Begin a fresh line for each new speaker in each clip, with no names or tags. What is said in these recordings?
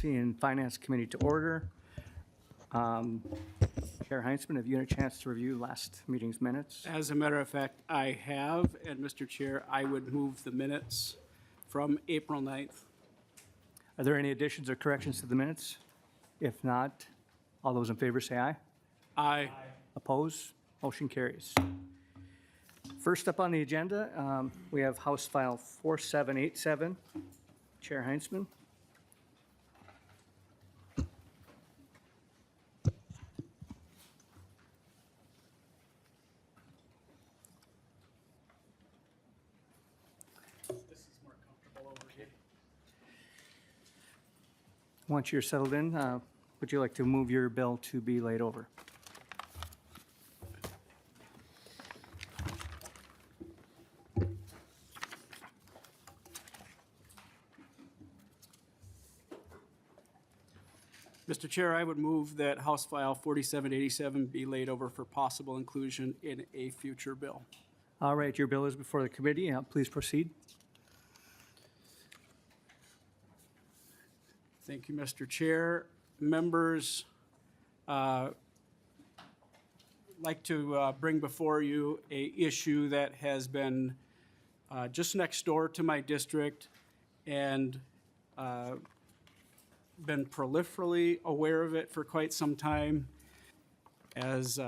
Policy and Finance Committee to order. Chair Heintzeman, have you had a chance to review last meeting's minutes?
As a matter of fact, I have, and Mr. Chair, I would move the minutes from April 9th.
Are there any additions or corrections to the minutes? If not, all those in favor say aye.
Aye.
Oppose? Motion carries. First up on the agenda, we have House File 4787. Chair Heintzeman.
This is more comfortable over here.
Once you're settled in, would you like to move your bill to be laid over?
Mr. Chair, I would move that House File 4787 be laid over for possible inclusion in a future bill.
All right, your bill is before the committee. Please proceed.
Thank you, Mr. Chair. Members, like to bring before you a issue that has been just next door to my district and been proliferally aware of it for quite some time as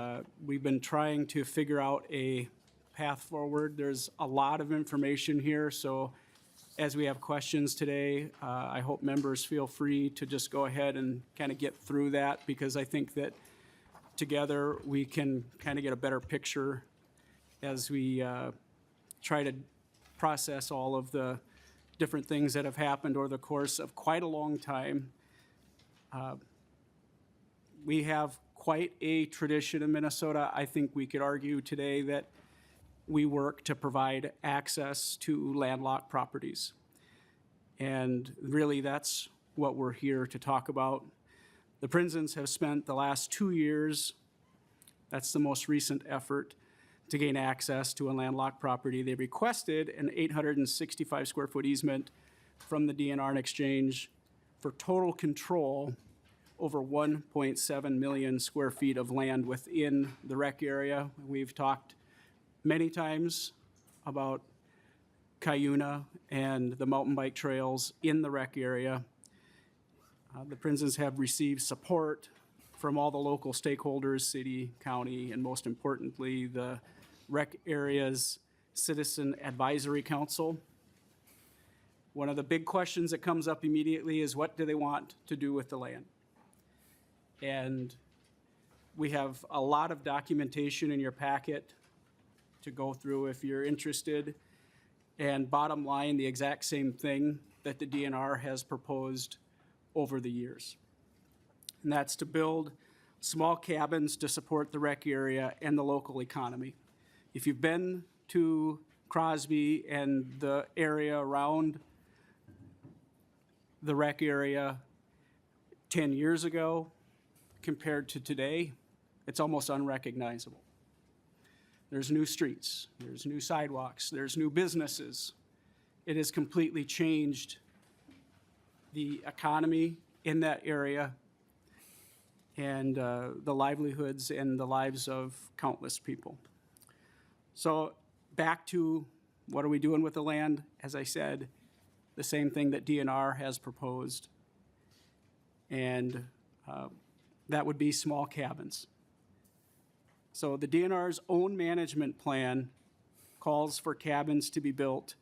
we've been trying to figure out a path forward. There's a lot of information here, so as we have questions today, I hope members feel free to just go ahead and kind of get through that, because I think that together we can kind of get a better picture as we try to process all of the different things that have happened over the course of quite a long time. We have quite a tradition in Minnesota. I think we could argue today that we work to provide access to landlocked properties. And really that's what we're here to talk about. The Prinsons have spent the last 2 years, that's the most recent effort, to gain access to a landlocked property. They requested an 865 square foot easement from the DNR in exchange for total control over 1.7 million square feet of land within the rec area. We've talked many times about Cuyuna and the mountain bike trails in the rec area. The Prinsons have received support from all the local stakeholders, city, county, and most importantly, the rec area's Citizen Advisory Council. One of the big questions that comes up immediately is, what do they want to do with the land? And we have a lot of documentation in your packet to go through if you're interested. And bottom line, the exact same thing that the DNR has proposed over the years. And that's to build small cabins to support the rec area and the local economy. If you've been to Crosby and the area around the rec area 10 years ago compared to today, it's almost unrecognizable. There's new streets, there's new sidewalks, there's new businesses. It has completely changed the economy in that area and the livelihoods and the lives of countless people. So back to what are we doing with the land? As I said, the same thing that DNR has proposed. And that would be small cabins. So the DNR's own management plan calls for cabins to be built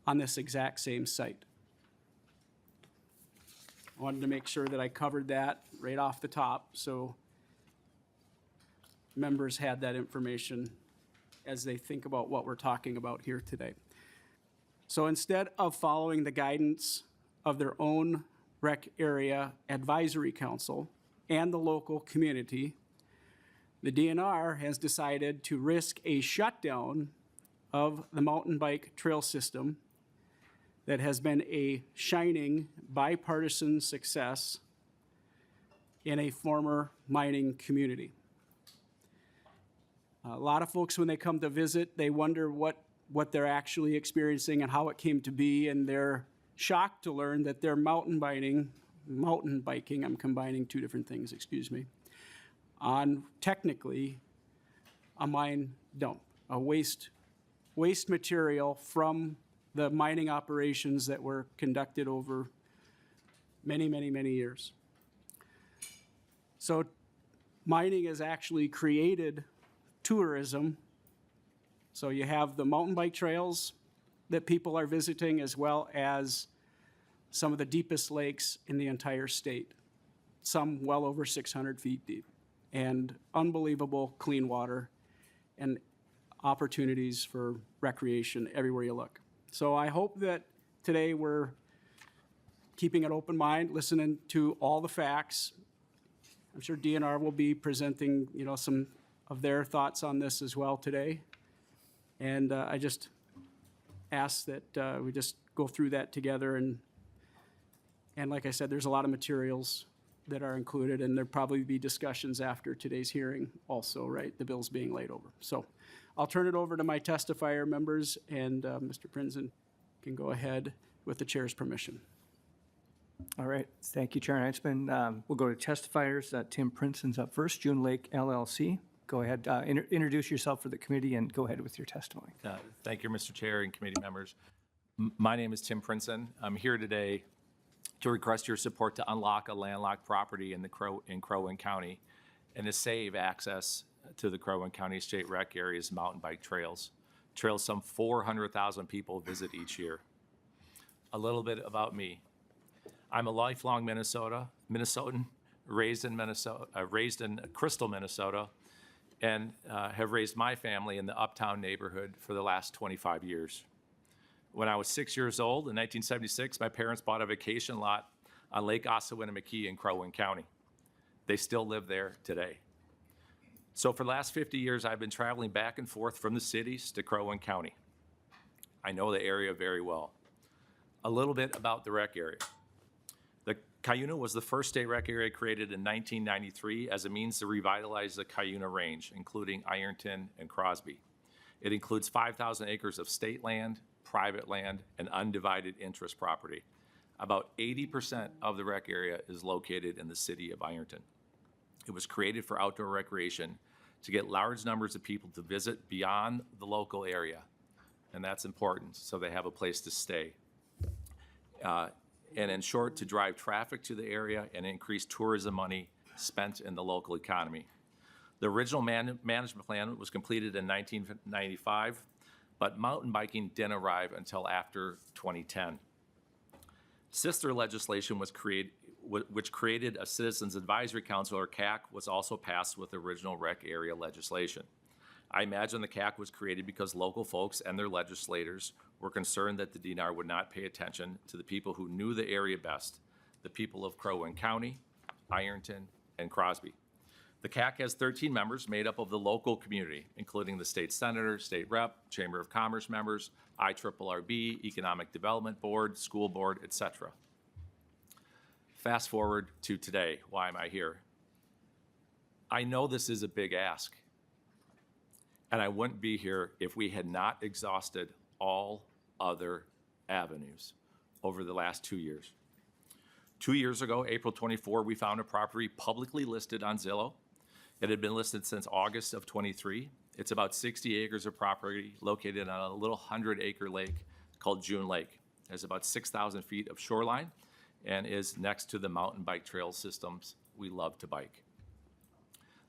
on this exact same site. I wanted to make sure that I covered that right off the top so members had that information as they think about what we're talking about here today. So instead of following the guidance of their own rec area advisory council and the local community, the DNR has decided to risk a shutdown of the mountain bike trail system that has been a shining bipartisan success in a former mining community. A lot of folks, when they come to visit, they wonder what they're actually experiencing and how it came to be, and they're shocked to learn that their mountain biking mountain biking, I'm combining two different things, excuse me, on technically a mine dump, a waste material from the mining operations that were conducted over many, many, many years. So mining has actually created tourism. So you have the mountain bike trails that people are visiting, as well as some of the deepest lakes in the entire state, some well over 600 feet deep, and unbelievable clean water and opportunities for recreation everywhere you look. So I hope that today we're keeping an open mind, listening to all the facts. I'm sure DNR will be presenting, some of their thoughts on this as well today. And I just ask that we just go through that together. And like I said, there's a lot of materials that are included, and there'll probably be discussions after today's hearing also, right? The bill's being laid over. So I'll turn it over to my testifier members, and Mr. Prinzen can go ahead with the chair's permission.
All right, thank you, Chair Heintzeman. We'll go to testifiers. Tim Prinzen's up first, June Lake LLC. Go ahead, introduce yourself for the committee and go ahead with your testimony.
Thank you, Mr. Chair and committee members. My name is Tim Prinzen. I'm here today to request your support to unlock a landlocked property in Crow Wing County and to save access to the Crow Wing County State Rec Area's mountain bike trails. Trails some 400,000 people visit each year. A little bit about me. I'm a lifelong Minnesotan, raised in Crystal, Minnesota, and have raised my family in the Uptown neighborhood for the last 25 years. When I was 6 years old, in 1976, my parents bought a vacation lot on Lake Ossawinamakee in Crow Wing County. They still live there today. So for the last 50 years, I've been traveling back and forth from the cities to Crow Wing County. I know the area very well. A little bit about the rec area. The Cuyuna was the first state rec area created in 1993 as a means to revitalize the Cuyuna Range, including Ironton and Crosby. It includes 5,000 acres of state land, private land, and undivided interest property. About 80% of the rec area is located in the city of Ironton. It was created for outdoor recreation to get large numbers of people to visit beyond the local area, and that's important, so they have a place to stay. And in short, to drive traffic to the area and increase tourism money spent in the local economy. The original management plan was completed in 1995, but mountain biking didn't arrive until after 2010. Sister legislation was which created a Citizens Advisory Council, or CAC, was also passed with the original rec area legislation. I imagine the CAC was created because local folks and their legislators were concerned that the DNR would not pay attention to the people who knew the area best, the people of Crow Wing County, Ironton, and Crosby. The CAC has 13 members made up of the local community, including the state senator, state rep, Chamber of Commerce members, IRRB, Economic Development Board, School Board, etc. Fast forward to today. Why am I here? I know this is a big ask, and I wouldn't be here if we had not exhausted all other avenues over the last 2 years. 2 years ago, April 24, we found a property publicly listed on Zillow. It had been listed since August of 23. It's about 60 acres of property located on a little 100-acre lake called June Lake. It has about 6,000 feet of shoreline and is next to the mountain bike trail systems we love to bike.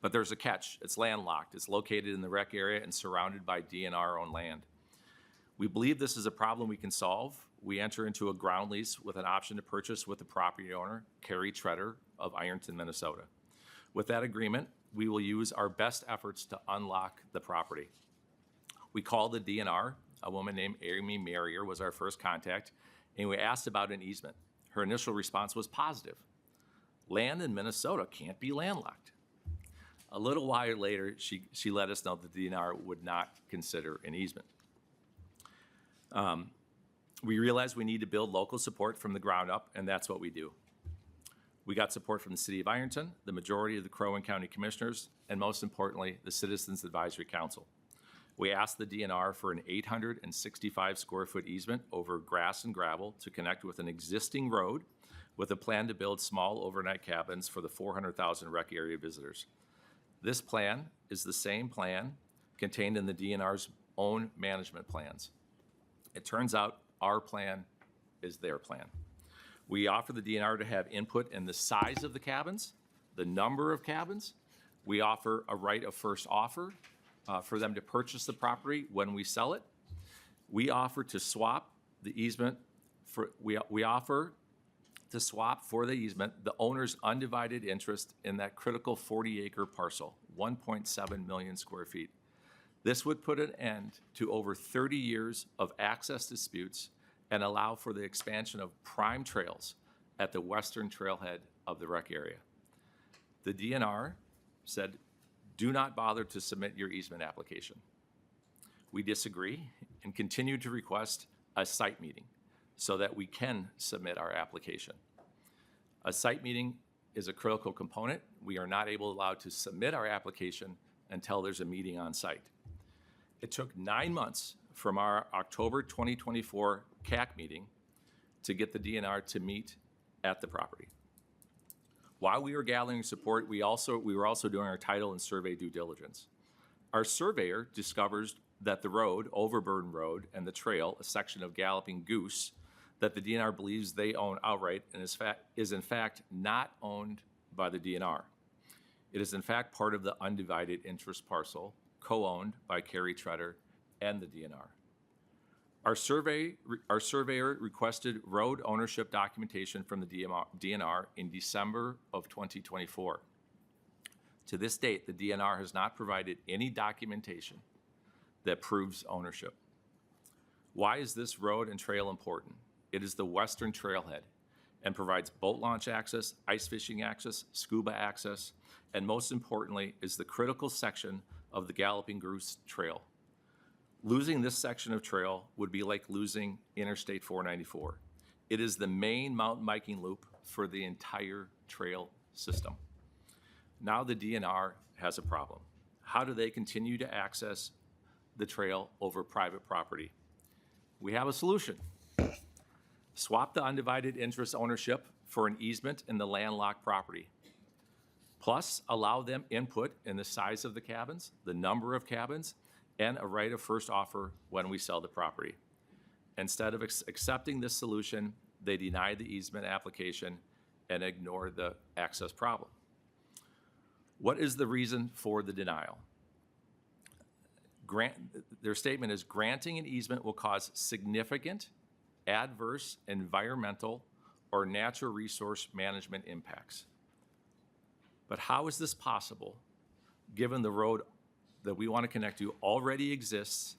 But there's a catch. It's landlocked. It's located in the rec area and surrounded by DNR-owned land. We believe this is a problem we can solve. We enter into a ground lease with an option to purchase with the property owner, Carrie Treader of Ironton, Minnesota. With that agreement, we will use our best efforts to unlock the property. We called the DNR. A woman named Amy Marrier was our first contact, and we asked about an easement. Her initial response was positive. Land in Minnesota can't be landlocked. A little while later, she let us know that the DNR would not consider an easement. We realized we need to build local support from the ground up, and that's what we do. We got support from the City of Ironton, the majority of the Crow Wing County Commissioners, and most importantly, the Citizens Advisory Council. We asked the DNR for an 865 square foot easement over grass and gravel to connect with an existing road with a plan to build small overnight cabins for the 400,000 rec area visitors. This plan is the same plan contained in the DNR's own management plans. It turns out our plan is their plan. We offer the DNR to have input in the size of the cabins, the number of cabins. We offer a right of first offer for them to purchase the property when we sell it. We offer to swap the easement we offer to swap for the easement the owner's undivided interest in that critical 40-acre parcel, 1.7 million square feet. This would put an end to over 30 years of access disputes and allow for the expansion of prime trails at the western trailhead of the rec area. The DNR said, do not bother to submit your easement application. We disagree and continue to request a site meeting so that we can submit our application. A site meeting is a critical component. We are not allowed to submit our application until there's a meeting on site. It took 9 months from our October 2024 CAC meeting to get the DNR to meet at the property. While we were gathering support, we were also doing our title and survey due diligence. Our surveyor discovers that the road, Overburden Road, and the trail, a section of Galloping Goose, that the DNR believes they own outright and is in fact not owned by the DNR. It is in fact part of the undivided interest parcel, co-owned by Kerry Treader and the DNR. Our surveyor requested road ownership documentation from the DNR in December of 2024. To this date, the DNR has not provided any documentation that proves ownership. Why is this road and trail important? It is the western trailhead and provides boat launch access, ice fishing access, scuba access, and most importantly is the critical section of the Galloping Goose Trail. Losing this section of trail would be like losing Interstate 494. It is the main mountain biking loop for the entire trail system. Now the DNR has a problem. How do they continue to access the trail over private property? We have a solution. Swap the undivided interest ownership for an easement in the landlocked property. Plus, allow them input in the size of the cabins, the number of cabins, and a right of first offer when we sell the property. Instead of accepting this solution, they deny the easement application and ignore the access problem. What is the reason for the denial? Their statement is granting an easement will cause significant adverse environmental or natural resource management impacts. But how is this possible given the road that we want to connect to already exists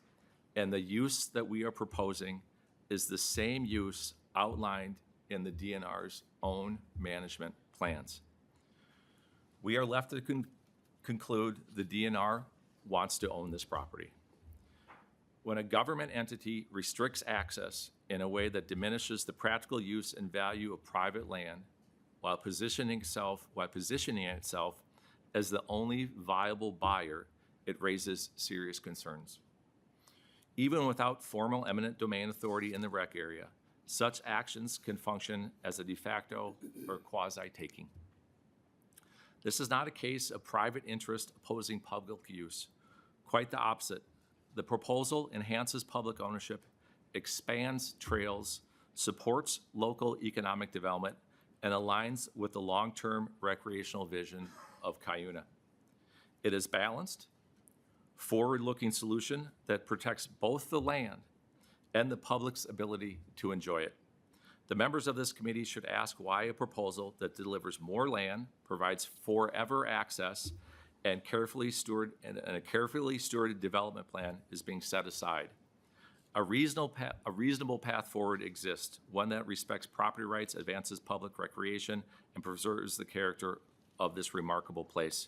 and the use that we are proposing is the same use outlined in the DNR's own management plans? We are left to conclude the DNR wants to own this property. When a government entity restricts access in a way that diminishes the practical use and value of private land while positioning itself as the only viable buyer, it raises serious concerns. Even without formal eminent domain authority in the rec area, such actions can function as a de facto or quasi-taking. This is not a case of private interest opposing public use. Quite the opposite. The proposal enhances public ownership, expands trails, supports local economic development, and aligns with the long-term recreational vision of Cuyuna. It is balanced, forward-looking solution that protects both the land and the public's ability to enjoy it. The members of this committee should ask why a proposal that delivers more land, provides forever access, and a carefully stewarded development plan is being set aside. A reasonable path forward exists, one that respects property rights, advances public recreation, and preserves the character of this remarkable place.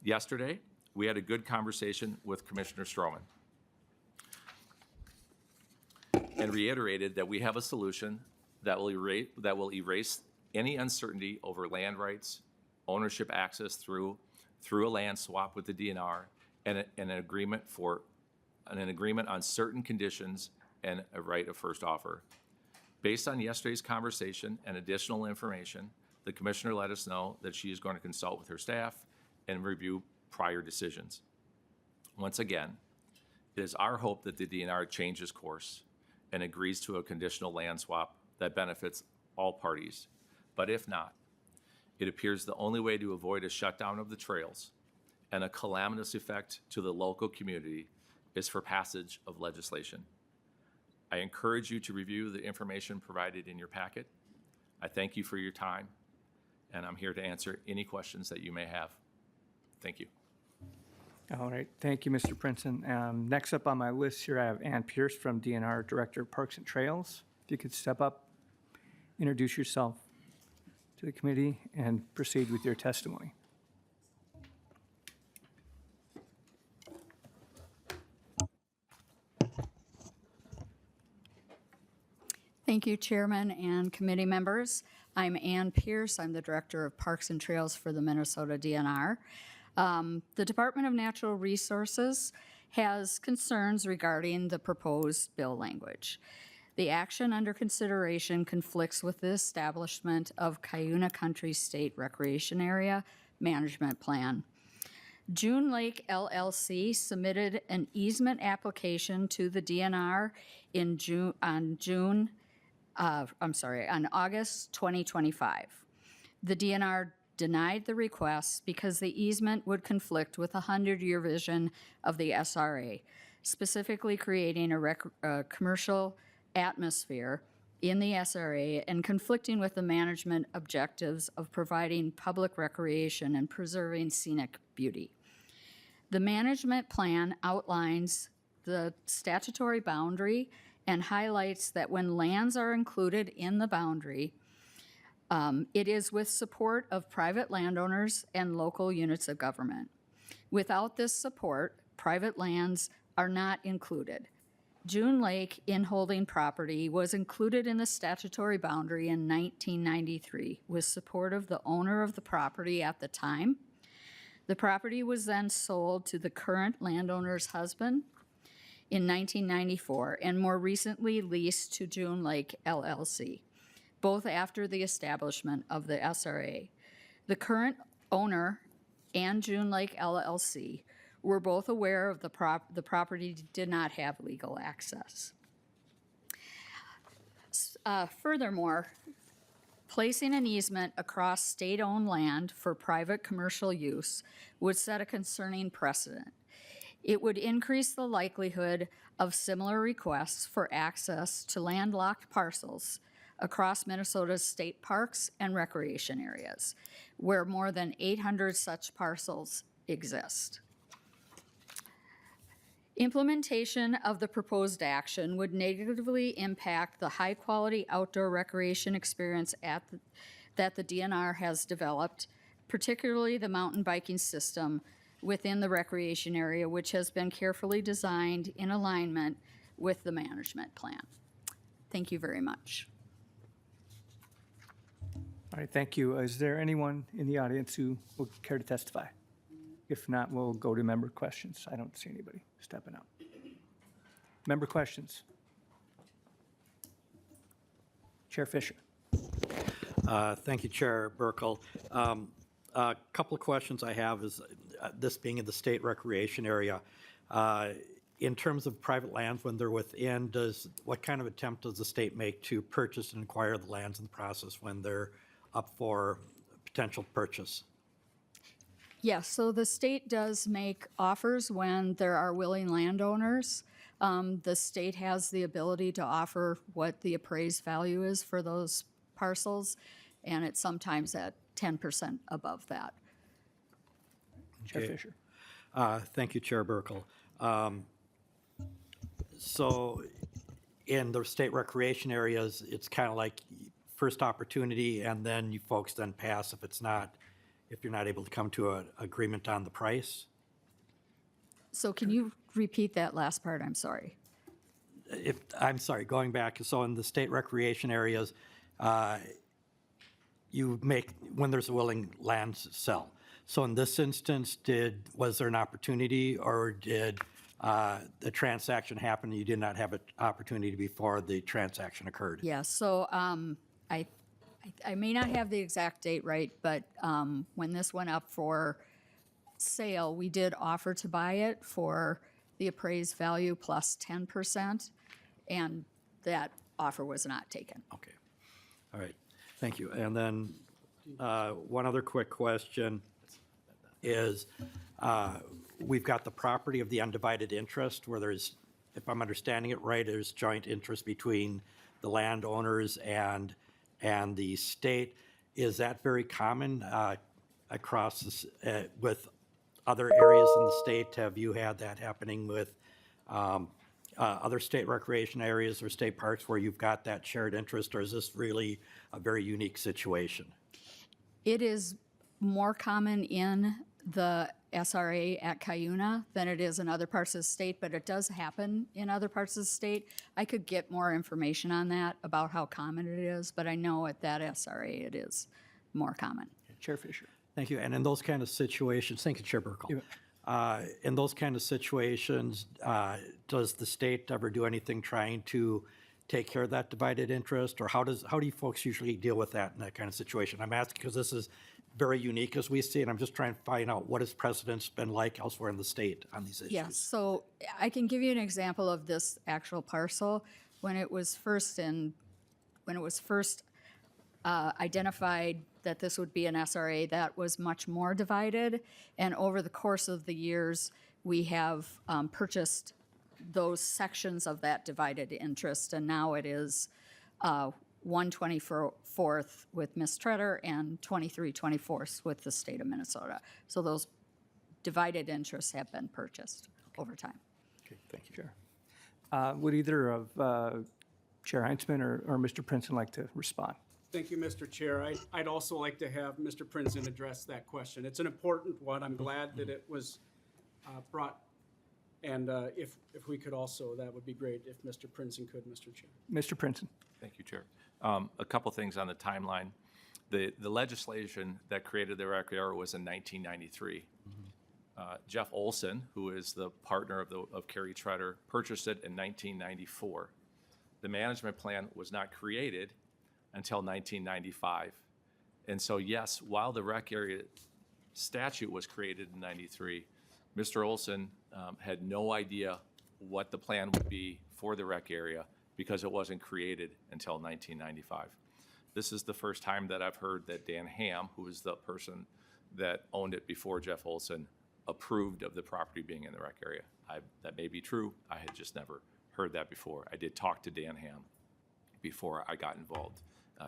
Yesterday, we had a good conversation with Commissioner Stroman and reiterated that we have a solution that will erase any uncertainty over land rights, ownership access through a land swap with the DNR, and an agreement on certain conditions and a right of first offer. Based on yesterday's conversation and additional information, the commissioner let us know that she is going to consult with her staff and review prior decisions. Once again, it is our hope that the DNR changes course and agrees to a conditional land swap that benefits all parties. But if not, it appears the only way to avoid a shutdown of the trails and a calamitous effect to the local community is for passage of legislation. I encourage you to review the information provided in your packet. I thank you for your time, and I'm here to answer any questions that you may have. Thank you.
All right, thank you, Mr. Princeton. Next up on my list here, I have Ann Pierce from DNR, Director of Parks and Trails. If you could step up, introduce yourself to the committee, and proceed with your testimony.
Thank you, Chairman and committee members. I'm Ann Pierce. I'm the Director of Parks and Trails for the Minnesota DNR. The Department of Natural Resources has concerns regarding the proposed bill language. The action under consideration conflicts with the establishment of Cuyuna Country State Recreation Area Management Plan. June Lake LLC submitted an easement application to the DNR on August 2025. The DNR denied the request because the easement would conflict with a 100-year vision of the SRA, specifically creating a commercial atmosphere in the SRA and conflicting with the management objectives of providing public recreation and preserving scenic beauty. The management plan outlines the statutory boundary and highlights that when lands are included in the boundary, it is with support of private landowners and local units of government. Without this support, private lands are not included. June Lake in-holding property was included in the statutory boundary in 1993 with support of the owner of the property at the time. The property was then sold to the current landowner's husband in 1994 and more recently leased to June Lake LLC, both after the establishment of the SRA. The current owner and June Lake LLC were both aware of the property did not have legal access. Furthermore, placing an easement across state-owned land for private commercial use would set a concerning precedent. It would increase the likelihood of similar requests for access to landlocked parcels across Minnesota's state parks and recreation areas, where more than 800 such parcels exist. Implementation of the proposed action would negatively impact the high-quality outdoor recreation experience that the DNR has developed, particularly the mountain biking system within the recreation area, which has been carefully designed in alignment with the management plan. Thank you very much.
All right, thank you. Is there anyone in the audience who would care to testify? If not, we'll go to member questions. I don't see anybody stepping up. Member questions? Chair Fisher.
Thank you, Chair Burkle. A couple of questions I have is, this being in the state recreation area, in terms of private lands when they're within, what kind of attempt does the state make to purchase and acquire the lands in the process when they're up for potential purchase?
Yes, so the state does make offers when there are willing landowners. The state has the ability to offer what the appraised value is for those parcels, and it's sometimes at 10% above that.
Chair
Okay.
Fisher.
Thank you, Chair Burkle. So in the state recreation areas, it's kind of like first opportunity, and then you folks then pass if you're not able to come to an agreement on the price?
So can you repeat that last part? I'm sorry.
I'm sorry, going back, so in the state recreation areas, you make, when there's a willing land sell. So in this instance, was there an opportunity, or did the transaction happened, you did not have an opportunity before the transaction occurred.
Yeah, so I may not have the exact date right, but when this went up for sale, we did offer to buy it for the appraised value plus 10%, and that offer was not taken.
Okay. All right. Thank you. And then one other quick question is, we've got the property of the undivided interest where there's, if I'm understanding it right, there's joint interest between the landowners and the state. Is that very common across this, with other areas in the state? Have you had that happening with other state recreation areas or state parks where you've got that shared interest, or is this really a very unique situation?
It is more common in the SRA at Cuyuna than it is in other parts of the state, but it does happen in other parts of the state. I could get more information on that about how common it is, but I know at that SRA it is more common.
Chair Fisher.
Thank you. And in those kind of situations, thank you, Chair Burkle. In those kind of situations, does the state ever do anything trying to take care of that divided interest, or how do you folks usually deal with that in that kind of situation? I'm asking because this is very unique as we see it. I'm just trying to find out what has precedence been like elsewhere in the state on these issues.
Yes, so I can give you an example of this actual parcel. When it was first identified that this would be an SRA, that was much more divided. And over the course of the years, we have purchased those sections of that divided interest. And now it is 1/24th with Ms. Treader and 23/24 with the state of Minnesota. So those divided interests have been purchased over time.
Okay, thank you.
Sure. Would either of Chair Heintzeman or Mr. Princeton like to respond?
Thank you, Mr. Chair. I'd also like to have Mr. Princeton address that question. It's an important one. I'm glad that it was brought. And if we could also, that would be great if Mr. Princeton could, Mr. Chair.
Mr. Princeton.
Thank you, Chair. A couple things on the timeline. The legislation that created the rec area was in 1993. Jeff Olson, who is the partner of Kerry Treader, purchased it in 1994. The management plan was not created until 1995. And so, yes, while the rec area statute was created in 93, Mr. Olson had no idea what the plan would be for the rec area because it wasn't created until 1995. This is the first time that I've heard that Dan Ham, who was the person that owned it before Jeff Olson, approved of the property being in the rec area. That may be true. I had just never heard that before. I did talk to Dan Ham before I got involved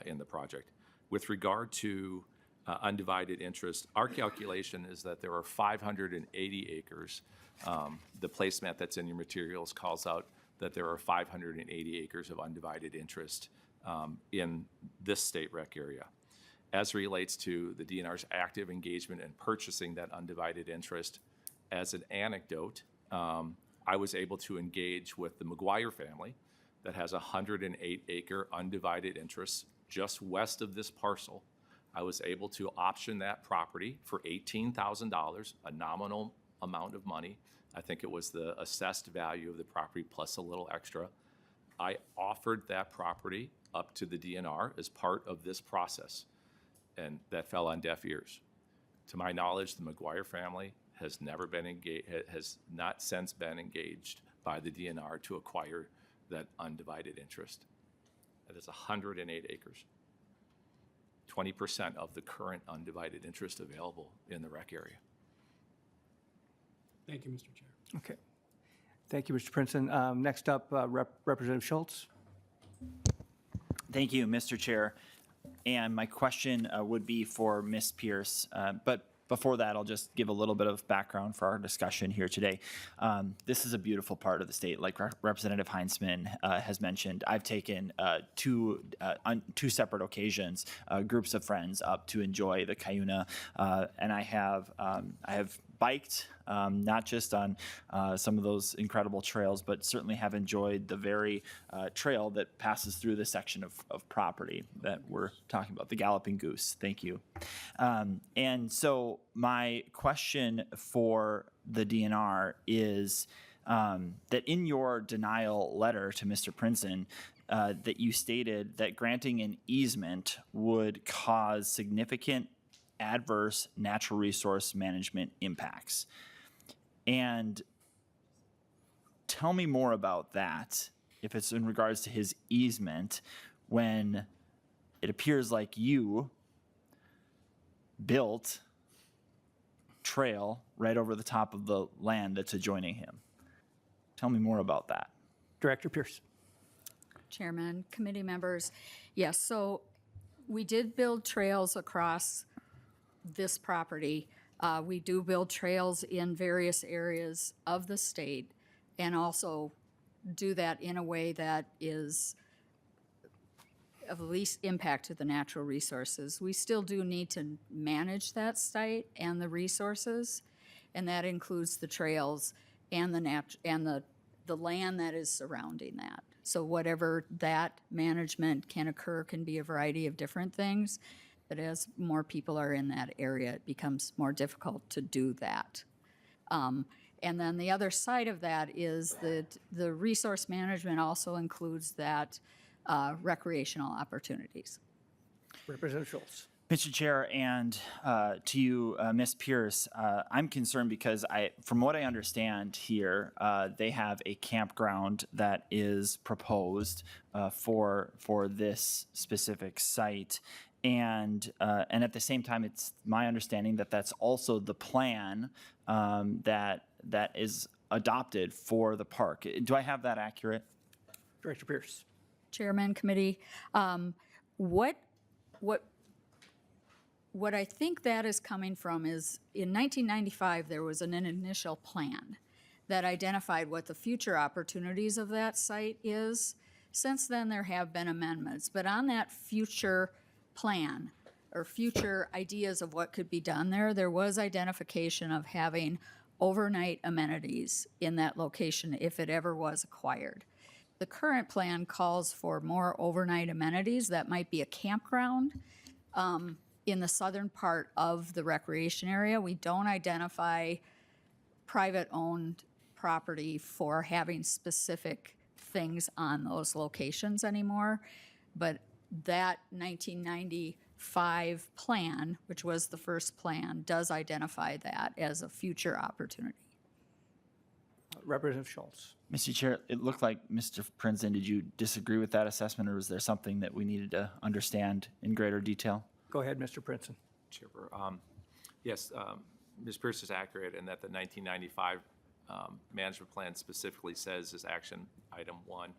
in the project. With regard to undivided interest, our calculation is that there are 580 acres. The placemat that's in your materials calls out that there are 580 acres of undivided interest in this state rec area. As relates to the DNR's active engagement in purchasing that undivided interest, as an anecdote, I was able to engage with the McGuire family that has 108 acre undivided interest just west of this parcel. I was able to option that property for $18,000, a nominal amount of money. I think it was the assessed value of the property plus a little extra. I offered that property up to the DNR as part of this process, and that fell on deaf ears. To my knowledge, the McGuire family has never been engaged, has not since been engaged by the DNR to acquire that undivided interest. That is 108 acres. 20% of the current undivided interest available in the rec area.
Thank you, Mr. Chair.
Okay. Thank you, Mr. Princeton. Next up, Representative Schultz.
Thank you, Mr. Chair. And my question would be for Ms. Pierce, but before that, I'll just give a little bit of background for our discussion here today. This is a beautiful part of the state. Like Representative Heintzeman has mentioned, I've taken on two separate occasions groups of friends up to enjoy the Cuyuna, and I have biked, not just on some of those incredible trails, but certainly have enjoyed the very trail that passes through the section of property that we're talking about, the Galloping Goose. Thank you. And so my question for the DNR is, that in your denial letter to Mr. Princeton, that you stated that granting an easement would cause significant adverse natural resource management impacts. And tell me more about that, if it's in regards to his easement, when it appears like you built trail right over the top of the land that's adjoining him. Tell me more about that.
Director Pierce.
Chairman, committee members, yes, so we did build trails across this property. We do build trails in various areas of the state and also do that in a way that is of the least impact to the natural resources. We still do need to manage that site and the resources, and that includes the trails and the land that is surrounding that. So whatever that management can occur can be a variety of different things, but as more people are in that area, it becomes more difficult to do that. And then the other side of that is that the resource management also includes that recreational opportunities.
Representative Schultz.
Mr. Chair, and to you, Ms. Pierce, I'm concerned because from what I understand here, they have a campground that is proposed for this specific site, and at the same time, it's my understanding that that's also the plan that is adopted for the park. Do I have that accurate?
Director Pierce.
Chairman, committee, what I think that is coming from is in 1995, there was an initial plan that identified what the future opportunities of that site is. Since then, there have been amendments, but on that future plan or future ideas of what could be done there was identification of having overnight amenities in that location if it ever was acquired. The current plan calls for more overnight amenities. That might be a campground in the southern part of the recreation area. We don't identify private-owned property for having specific things on those locations anymore. But that 1995 plan, which was the first plan, does identify that as a future opportunity.
Representative Schultz.
Mr. Chair, it looked like Mr. Princeton, did you disagree with that assessment, or was there something that we needed to understand in greater detail?
Go ahead, Mr. Princeton.
Chair, yes, Ms. Pierce is accurate in that the 1995 management plan specifically says as action item 1,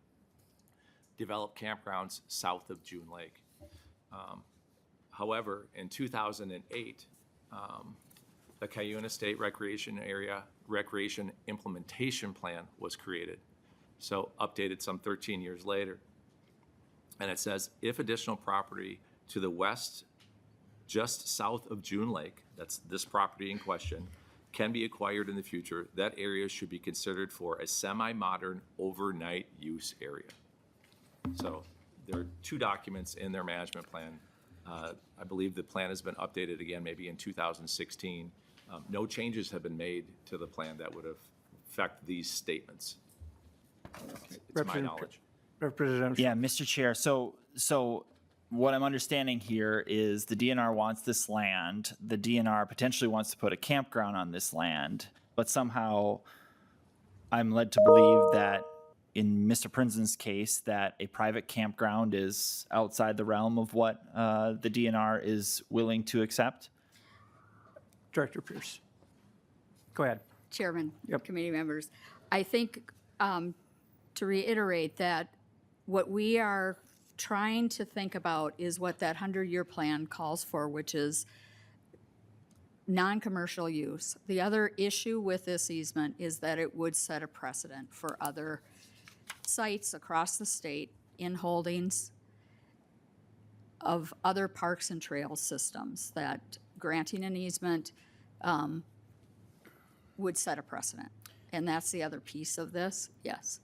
develop campgrounds south of June Lake. However, in 2008, the Cuyuna State Recreation Area Recreation Implementation Plan was created, so updated some 13 years later. And it says, if additional property to the west, just south of June Lake, that's this property in question, can be acquired in the future, that area should be considered for a semi-modern overnight use area. So there are 2 documents in their management plan. I believe the plan has been updated again maybe in 2016. No changes have been made to the plan that would affect these statements. It's my knowledge.
Representative.
Yeah, Mr. Chair, so what I'm understanding here is the DNR wants this land. The DNR potentially wants to put a campground on this land, but somehow I'm led to believe that in Mr. Princeton's case, that a private campground is outside the realm of what the DNR is willing to accept.
Director Pierce. Go ahead.
Chairman,
Yep.
committee members, I think to reiterate that what we are trying to think about is what that 100-year plan calls for, which is non-commercial use. The other issue with this easement is that it would set a precedent for other sites across the state in holdings of other parks and trail systems, that granting an easement would set a precedent. And that's the other piece of this, yes.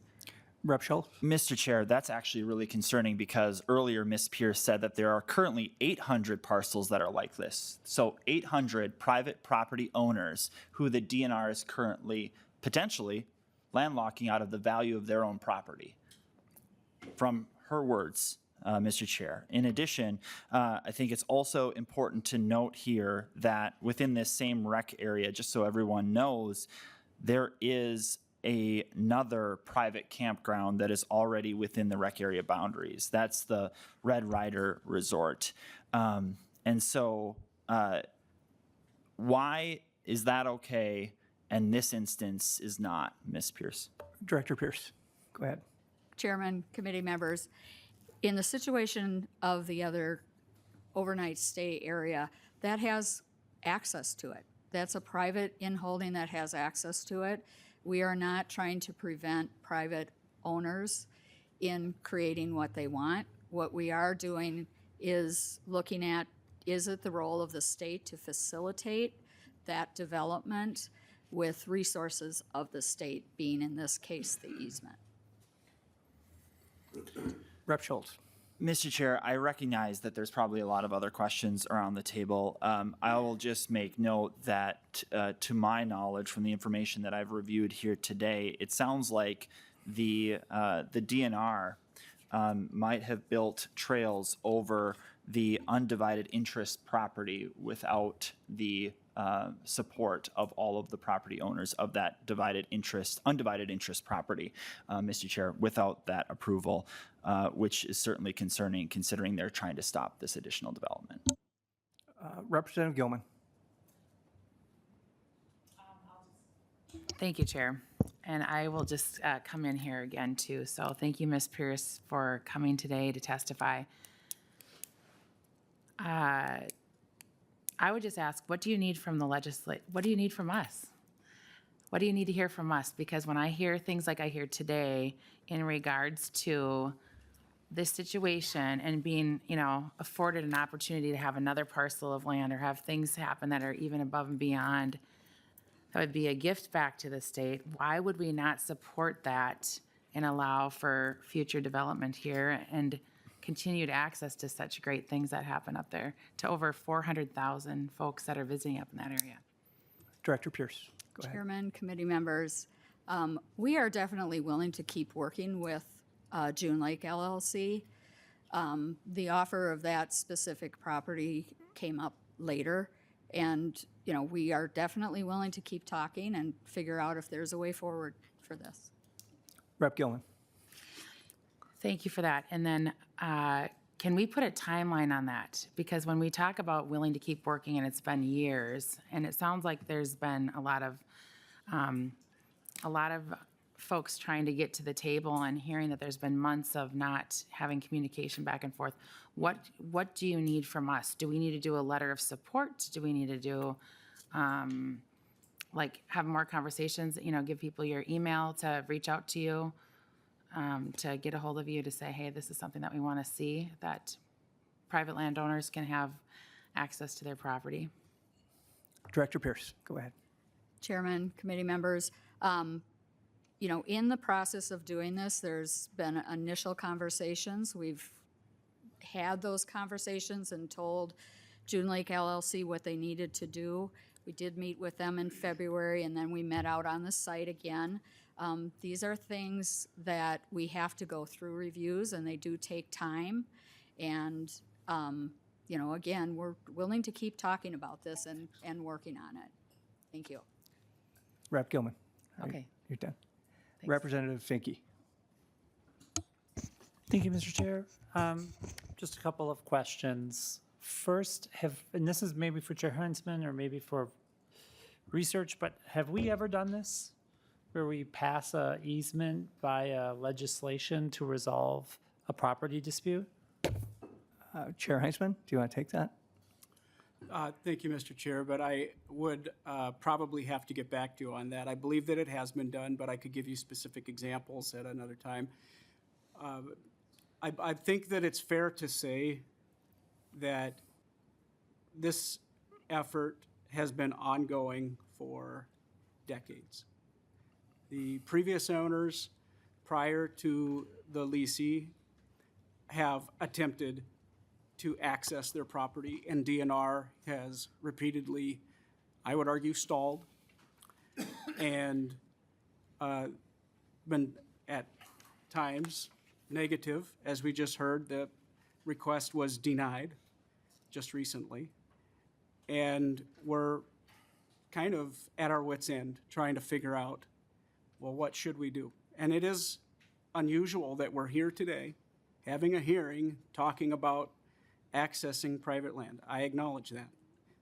Rep. Schultz.
Mr. Chair, that's actually really concerning because earlier Ms. Pierce said that there are currently 800 parcels that are like this. So 800 private property owners who the DNR is currently potentially landlocking out of the value of their own property. From her words, Mr. Chair. In addition, I think it's also important to note here that within this same rec area, just so everyone knows, there is another private campground that is already within the rec area boundaries. That's the Red Rider Resort. And so why is that okay and this instance is not, Ms. Pierce?
Director Pierce, go ahead.
Chairman, committee members, in the situation of the other overnight stay area, that has access to it. That's a private in-holding that has access to it. We are not trying to prevent private owners in creating what they want. What we are doing is looking at, is it the role of the state to facilitate that development with resources of the state, being in this case the easement?
Rep. Schultz.
Mr. Chair, I recognize that there's probably a lot of other questions around the table. I will just make note that, to my knowledge, from the information that I've reviewed here today, it sounds like the DNR might have built trails over the undivided interest property without the support of all of the property owners of that undivided interest property, Mr. Chair, without that approval, which is certainly concerning considering they're trying to stop this additional development.
Representative Gilman.
Thank you, Chair. And I will just come in here again, too. So thank you, Ms. Pierce, for coming today to testify. I would just ask, what do you need from the what do you need from us? What do you need to hear from us? Because when I hear things like I hear today in regards to this situation and being, afforded an opportunity to have another parcel of land or have things happen that are even above and beyond, that would be a gift back to the state. Why would we not support that and allow for future development here and continued access to such great things that happen up there, to over 400,000 folks that are visiting up in that area?
Director Pierce, go ahead.
Chairman, committee members, we are definitely willing to keep working with June Lake LLC. The offer of that specific property came up later, and we are definitely willing to keep talking and figure out if there's a way forward for this.
Rep. Gilman.
Thank you for that. And then can we put a timeline on that? Because when we talk about willing to keep working, and it's been years, and it sounds like there's been a lot of folks trying to get to the table and hearing that there's been months of not having communication back and forth. What do you need from us? Do we need to do a letter of support? Do we need to do have more conversations? Give people your email to reach out to you? To get a hold of you to say, hey, this is something that we want to see, that private landowners can have access to their property.
Director Pierce, go ahead.
Chairman, committee members, in the process of doing this, there's been initial conversations. We've had those conversations and told June Lake LLC what they needed to do. We did meet with them in February, and then we met out on the site again. These are things that we have to go through reviews, and they do take time. And, again, we're willing to keep talking about this and working on it. Thank you.
Rep. Gilman.
Okay.
You're done.
Thanks.
Representative Finke.
Thank you, Mr. Chair. Just a couple of questions. First, and this is maybe for Chair Heintzeman or maybe for research, but have we ever done this where we pass a easement via legislation to resolve a property dispute?
Chair Heintzeman, do you want to take that?
Thank you, Mr. Chair, but I would probably have to get back to you on that. I believe that it has been done, but I could give you specific examples at another time. I think that it's fair to say that this effort has been ongoing for decades. The previous owners, prior to the leasee, have attempted to access their property, and DNR has repeatedly, I would argue, stalled. And been at times negative. As we just heard, the request was denied just recently. And we're kind of at our wits' end trying to figure out, well, what should we do? And it is unusual that we're here today having a hearing talking about accessing private land. I acknowledge that.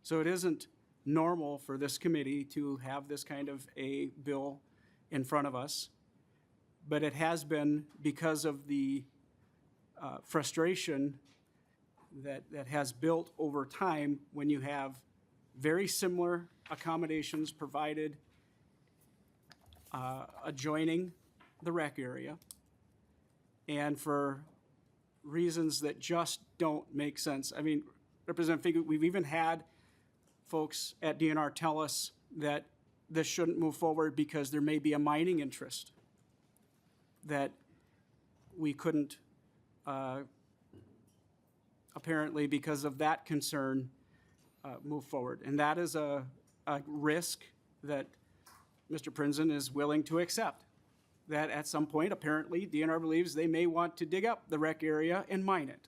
So it isn't normal for this committee to have this kind of a bill in front of us, but it has been because of the frustration that has built over time when you have very similar accommodations provided adjoining the rec area, and for reasons that just don't make sense. I mean, Representative Figge, we've even had folks at DNR tell us that this shouldn't move forward because there may be a mining interest that we couldn't, apparently because of that concern, move forward. And that is a risk that Mr. Prinzen is willing to accept. That at some point, apparently, DNR believes they may want to dig up the rec area and mine it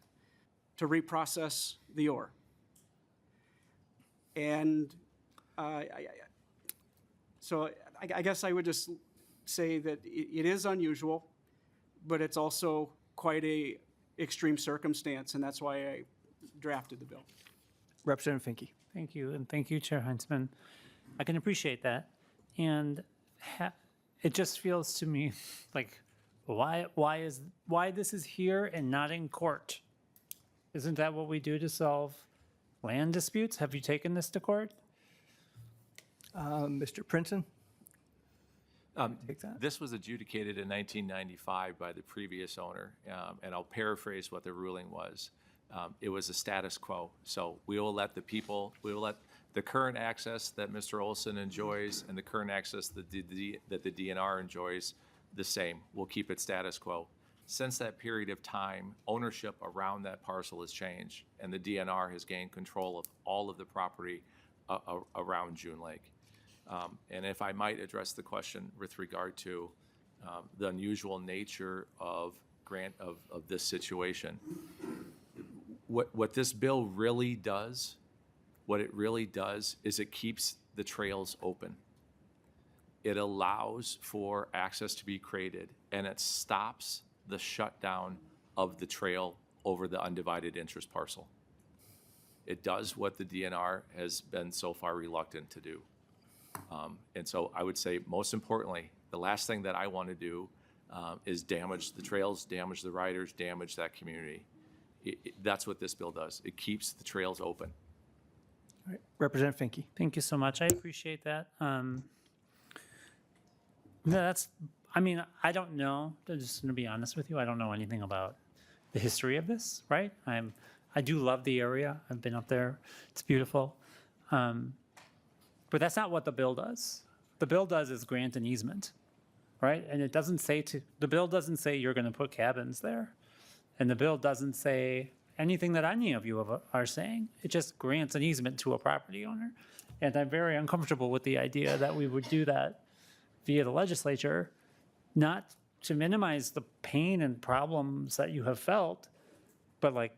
to reprocess the ore. And so I guess I would just say that it is unusual, but it's also quite a extreme circumstance, and that's why I drafted the bill.
Representative Finke.
Thank you, and thank you, Chair Heintzeman. I can appreciate that. And it just feels to me like, why this is here and not in court? Isn't that what we do to solve land disputes? Have you taken this to court?
Mr. Princeton? Take that.
This was adjudicated in 1995 by the previous owner, and I'll paraphrase what the ruling was. It was a status quo. So we will let the current access that Mr. Olson enjoys and the current access that the DNR enjoys the same. We'll keep it status quo. Since that period of time, ownership around that parcel has changed, and the DNR has gained control of all of the property around June Lake. And if I might address the question with regard to the unusual nature of this situation, what this bill really does, what it really does is it keeps the trails open. It allows for access to be created, and it stops the shutdown of the trail over the undivided interest parcel. It does what the DNR has been so far reluctant to do. And so I would say, most importantly, the last thing that I want to do is damage the trails, damage the riders, damage that community. That's what this bill does. It keeps the trails open.
All right. Representative Finke.
Thank you so much. I appreciate that. I don't know. I'm just going to be honest with you. I don't know anything about the history of this, right? I do love the area. I've been up there. It's beautiful. But that's not what the bill does. The bill does is grant an easement, right? And it doesn't say the bill doesn't say you're going to put cabins there. And the bill doesn't say anything that any of you are saying. It just grants an easement to a property owner. And I'm very uncomfortable with the idea that we would do that via the legislature, not to minimize the pain and problems that you have felt, but like,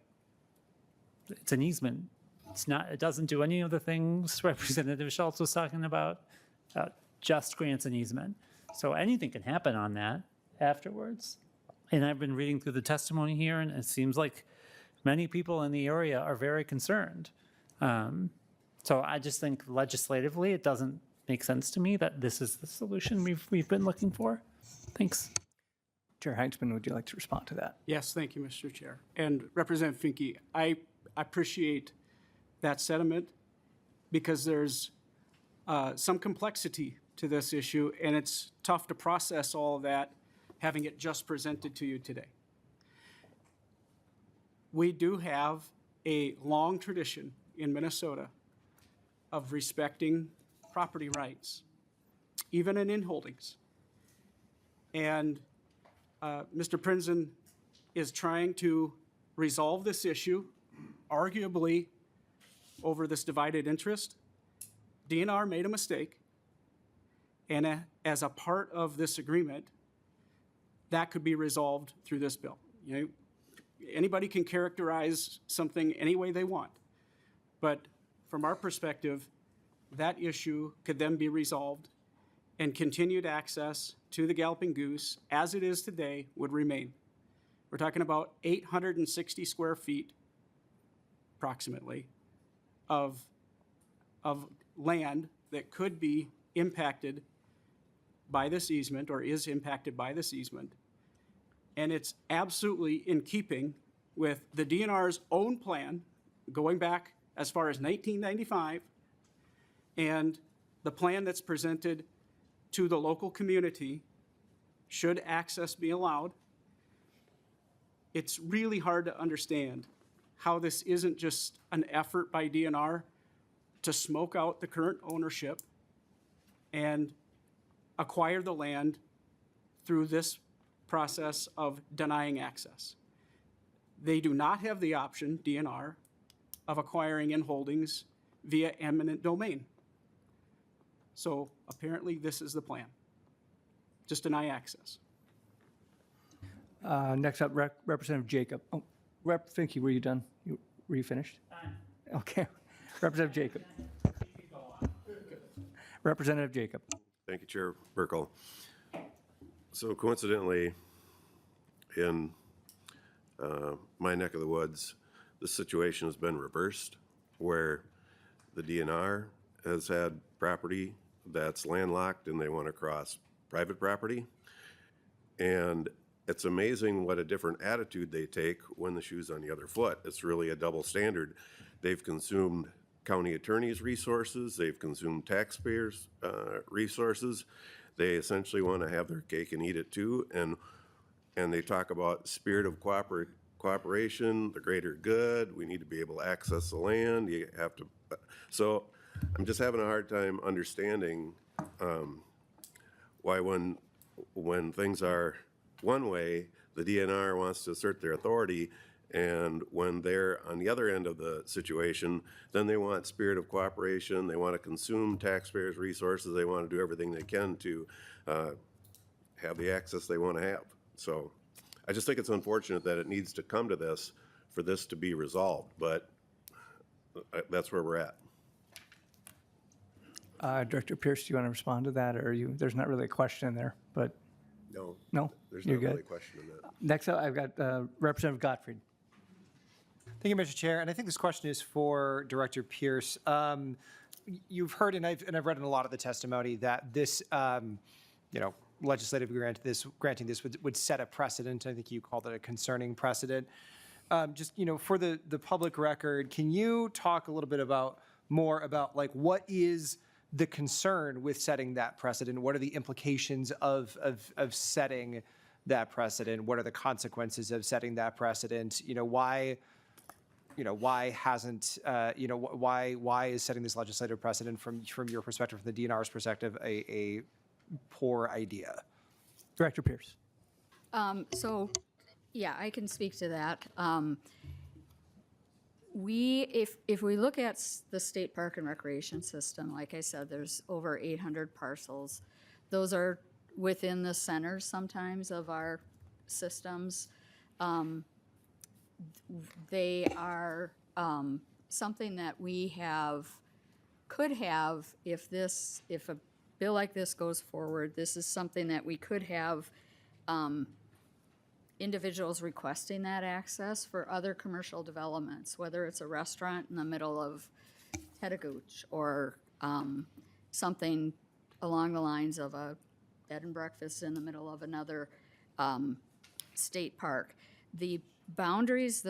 it's an easement. It doesn't do any of the things Representative Schultz was talking about, just grants an easement. So anything can happen on that afterwards. And I've been reading through the testimony here, and it seems like many people in the area are very concerned. So I just think legislatively, it doesn't make sense to me that this is the solution we've been looking for. Thanks.
Chair Heintzeman, would you like to respond to that?
Yes, thank you, Mr. Chair. And Representative Finke, I appreciate that sentiment because there's some complexity to this issue, and it's tough to process all of that having it just presented to you today. We do have a long tradition in Minnesota of respecting property rights, even in inholdings. And Mr. Prinzen is trying to resolve this issue, arguably over this divided interest. DNR made a mistake, and as a part of this agreement, that could be resolved through this bill. You know, anybody can characterize something any way they want. But from our perspective, that issue could then be resolved and continued access to the Galloping Goose as it is today would remain. We're talking about 860 square feet approximately of land that could be impacted by this easement or is impacted by this easement. And it's absolutely in keeping with the DNR's own plan going back as far as 1995 and the plan that's presented to the local community should access be allowed. It's really hard to understand how this isn't just an effort by DNR to smoke out the current ownership and acquire the land through this process of denying access. They do not have the option, DNR, of acquiring in holdings via eminent domain. So apparently this is the plan. Just deny access.
Next up, Representative Jacob. Oh, thank you. Were you done? Were you finished? Okay. Representative Jacob. Representative Jacob.
Thank you, Chair Burkle. So coincidentally, in my neck of the woods, the situation has been reversed, where the DNR has had property that's landlocked and they want to cross private property. And it's amazing what a different attitude they take when the shoe's on the other foot. It's really a double standard. They've consumed county attorney's resources, they've consumed taxpayers' resources. They essentially want to have their cake and eat it too. And they talk about spirit of cooperation, the greater good. We need to be able to access the land. You have to. So I'm just having a hard time understanding why when things are one way, the DNR wants to assert their authority, and when they're on the other end of the situation, then they want spirit of cooperation. They want to consume taxpayers' resources. They want to do everything they can to have the access they want to have. So I just think it's unfortunate that it needs to come to this for this to be resolved, but that's where we're at.
Director Pierce, do you want to respond to that, or there's not really a question there, but no,
There's
you're
not
good.
really a question in that.
Next up, I've got Representative Gottfried.
Thank you, Mr. Chair. And I think this question is for Director Pierce. You've heard, and I've read in a lot of the testimony that this, legislative granting this would set a precedent. I think you called it a concerning precedent. For the public record, can you talk a little bit more about like what is the concern with setting that precedent? What are the implications of setting that precedent? What are the consequences of setting that precedent? Why is setting this legislative precedent from your perspective, from the DNR's perspective, a poor idea?
Director Pierce.
Yeah, I can speak to that. If we look at the state park and recreation system, like I said, there's over 800 parcels. Those are within the centers sometimes of our systems. They are something that could have, if a bill like this goes forward, this is something that we could have individuals requesting that access for other commercial developments, whether it's a restaurant in the middle of Hettagooch or something along the lines of a bed and breakfast in the middle of another state park. The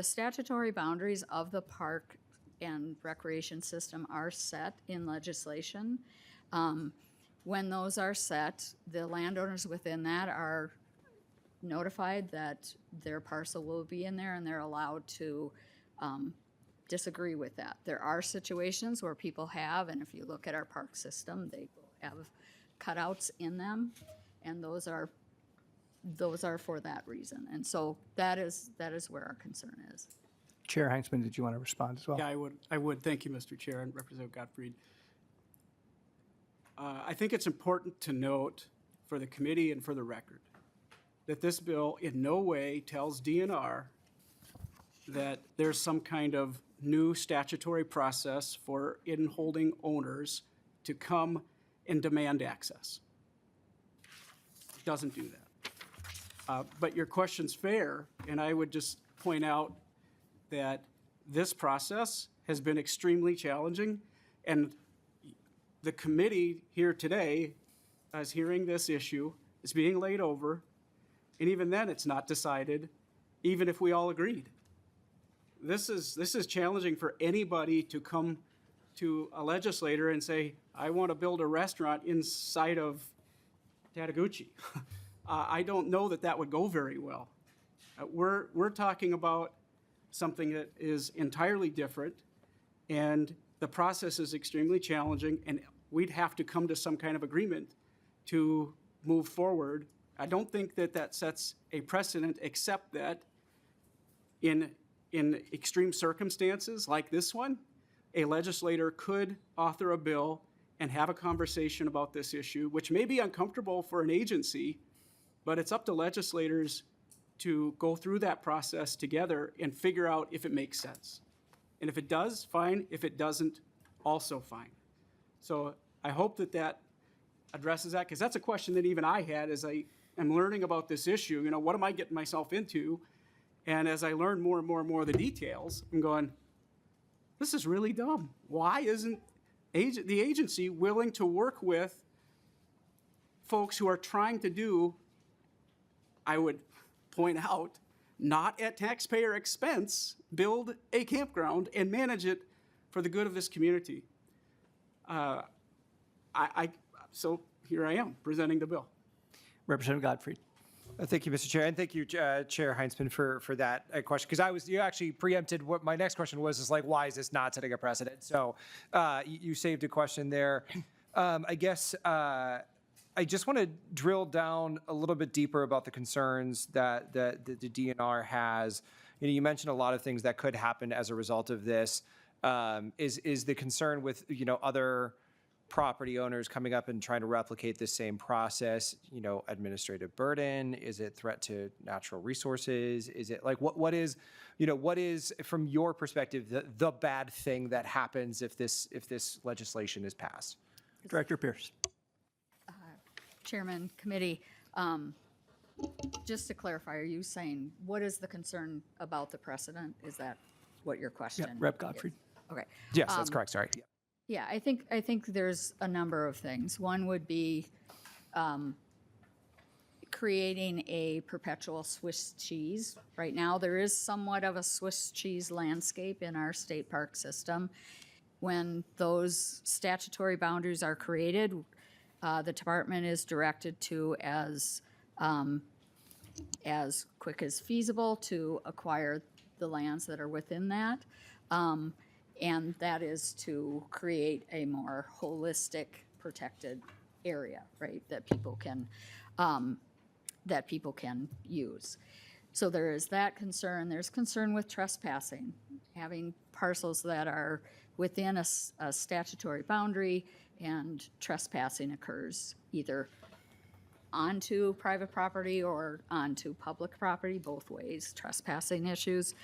statutory boundaries of the park and recreation system are set in legislation. When those are set, the landowners within that are notified that their parcel will be in there and they're allowed to disagree with that. There are situations where people have, and if you look at our park system, they have cutouts in them, and those are for that reason. And so that is where our concern is.
Chair Heintzeman, did you want to respond as well?
Yeah, I would. Thank you, Mr. Chair and Representative Gottfried. I think it's important to note for the committee and for the record that this bill in no way tells DNR that there's some kind of new statutory process for in-holding owners to come and demand access. It doesn't do that. But your question's fair, and I would just point out that this process has been extremely challenging, and the committee here today is hearing this issue, it's being laid over, and even then, it's not decided, even if we all agreed. This is challenging for anybody to come to a legislator and say, I want to build a restaurant inside of Tattaguchi. I don't know that that would go very well. We're talking about something that is entirely different, and the process is extremely challenging, and we'd have to come to some kind of agreement to move forward. I don't think that that sets a precedent, except that in extreme circumstances like this one, a legislator could author a bill and have a conversation about this issue, which may be uncomfortable for an agency, but it's up to legislators to go through that process together and figure out if it makes sense. And if it does, fine. If it doesn't, also fine. So I hope that that addresses that, because that's a question that even I had as I am learning about this issue. You know, what am I getting myself into? And as I learn more and more and more of the details, I'm going, this is really dumb. Why isn't the agency willing to work with folks who are trying to do, I would point out, not at taxpayer expense, build a campground and manage it for the good of this community? So here I am presenting the bill.
Representative Gottfried.
Thank you, Mr. Chair, and thank you, Chair Heintzeman, for that question. Because you actually preempted what my next question was, is like, why is this not setting a precedent? So you saved a question there. I guess I just want to drill down a little bit deeper about the concerns that the DNR has. You mentioned a lot of things that could happen as a result of this. Is the concern with other property owners coming up and trying to replicate the same process, administrative burden? Is it threat to natural resources? Is it like, what is from your perspective, the bad thing that happens if this legislation is passed?
Director Pierce.
Chairman, committee, just to clarify, are you saying, what is the concern about the precedent? Is that what your question?
Yeah, Rep. Gottfried.
is? Okay.
Yes, that's correct. Sorry. Yeah.
Yeah, I think there's a number of things. One would be creating a perpetual Swiss cheese. Right now, there is somewhat of a Swiss cheese landscape in our state park system. When those statutory boundaries are created, the department is directed to, as quick as feasible, to acquire the lands that are within that. And that is to create a more holistic, protected area, right, that people can use. So there is that concern. There's concern with trespassing, having parcels that are within a statutory boundary, and trespassing occurs either onto private property or onto public property, both ways, trespassing issues.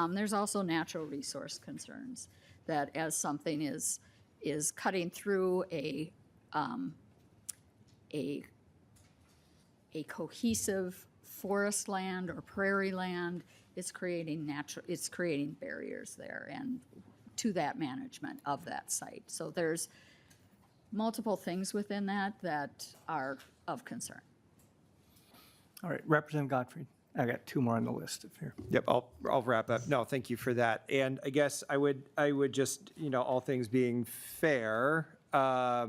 There's also natural resource concerns, that as something is cutting through a cohesive forest land or prairie land, it's creating barriers there and to that management of that site. So there's multiple things within that are of concern.
All right, Representative Gottfried. I got two more on the list if here.
Yep, I'll wrap up. No, thank you for that. And I guess I would just, all things being fair, I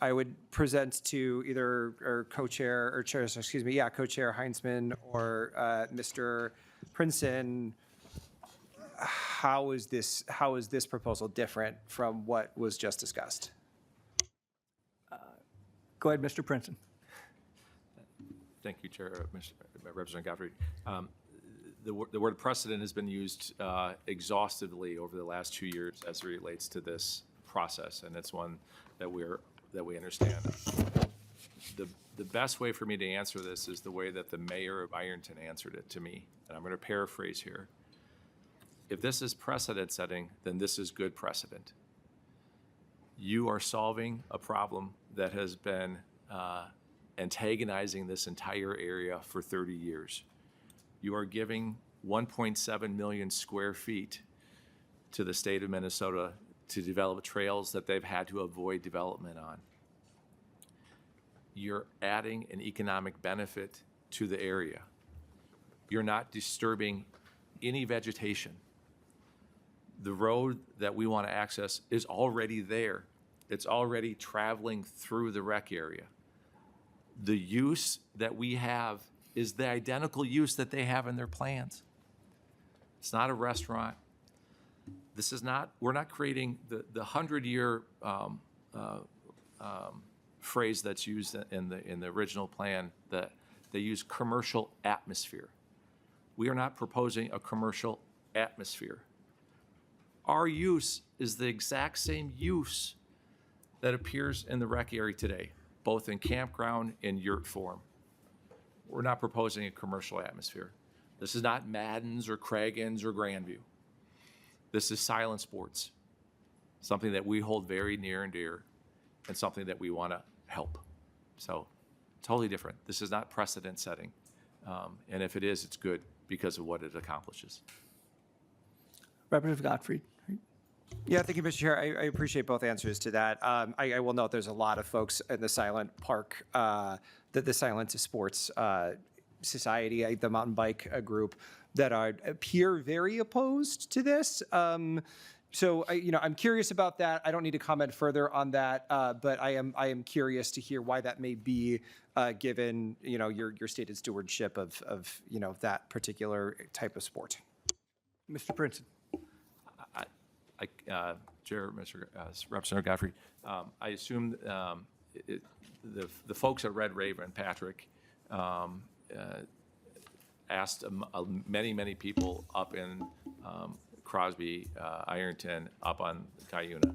would present to either co-chair Heintzeman or Mr. Princeton, how is this proposal different from what was just discussed?
Go ahead, Mr. Princeton.
Thank you, Chair, Representative Gottfried. The word precedent has been used exhaustively over the last 2 years as it relates to this process, and it's one that we understand. the best way for me to answer this is the way that the mayor of Ironton answered it to me, and I'm going to paraphrase here. If this is precedent setting, then this is good precedent. You are solving a problem that has been antagonizing this entire area for 30 years. You are giving 1.7 million square feet to the state of Minnesota to develop trails that they've had to avoid development on. You're adding an economic benefit to the area. You're not disturbing any vegetation. The road that we want to access is already there. It's already traveling through the rec area. The use that we have is the identical use that they have in their plans. It's not a restaurant. This is not, we're not creating the 100-year phrase that's used in the original plan, that they use commercial atmosphere. We are not proposing a commercial atmosphere. Our use is the exact same use that appears in the rec area today, both in campground and yurt form. We're not proposing a commercial atmosphere. This is not Madden's or Craigen's or Grandview. This is silent sports, something that we hold very near and dear, and something that we want to help. So totally different. This is not precedent setting. And if it is, it's good because of what it accomplishes.
Representative Gottfried.
Yeah, thank you, Mr. Chair. I appreciate both answers to that. I will note there's a lot of folks in the Silent Park, the Silent Sports Society, the mountain bike group, that appear very opposed to this. So I'm curious about that. I don't need to comment further on that, but I am curious to hear why that may be, given your stated stewardship of that particular type of sport.
Mr. Princeton.
Chair, Representative Godfrey, I assume the folks at Red Raven, Patrick, asked many people up in Crosby, Ironton, up on Cuyuna,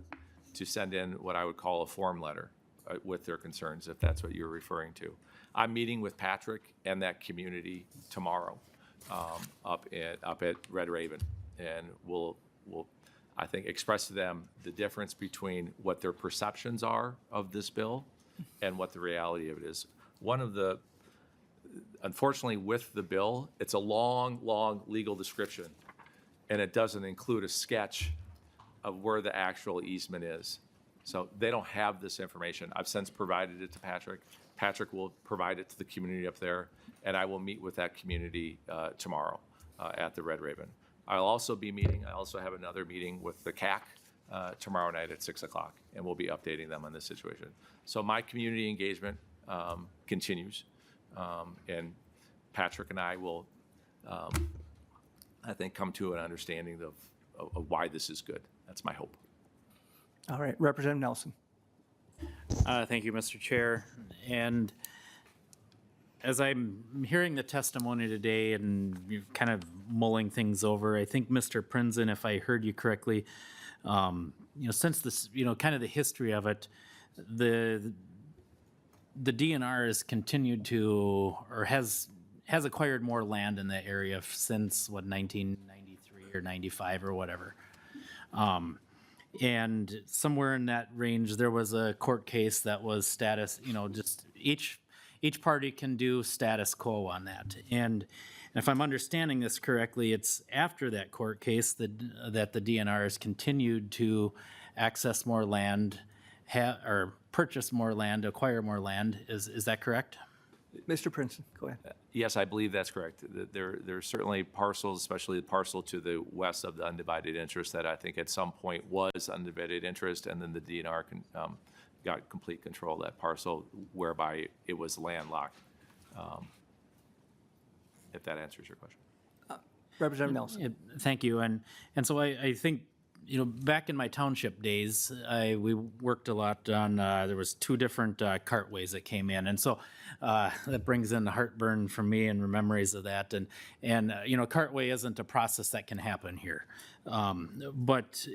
to send in what I would call a form letter with their concerns, if that's what you're referring to. I'm meeting with Patrick and that community tomorrow up at Red Raven, and we'll I think express to them the difference between what their perceptions are of this bill and what the reality of it is. Unfortunately, with the bill, it's a long legal description, and it doesn't include a sketch of where the actual easement is. So they don't have this information. I've since provided it to Patrick. Patrick will provide it to the community up there, and I will meet with that community tomorrow at the Red Raven. I also have another meeting with the CAC tomorrow night at 6 o'clock, and we'll be updating them on this situation. So my community engagement continues, and Patrick and I will, I think, come to an understanding of why this is good. That's my hope.
All right, Representative Nelson.
Thank you, Mr. Chair. And as I'm hearing the testimony today and you're kind of mulling things over, I think, Mr. Prinzen, if I heard you correctly, since this, kind of the history of it, the DNR has continued to, or has acquired more land in that area since, 1993 or 95 or whatever. And somewhere in that range, there was a court case that was status, just each party can do status quo on that. And if I'm understanding this correctly, it's after that court case that the DNR has continued to access more land, or purchase more land, acquire more land. Is that correct?
Mr. Princeton, go ahead.
Yes, I believe that's correct. There are certainly parcels, especially the parcel to the west of the undivided interest, that I think at some point was undivided interest, and then the DNR got complete control of that parcel, whereby it was landlocked. If that answers your question.
Representative Nelson.
Thank you. And so I think, back in my township days, we worked a lot on, there was 2 different cartways that came in. And so that brings in the heartburn from me and memories of that. And cartway isn't a process that can happen here. But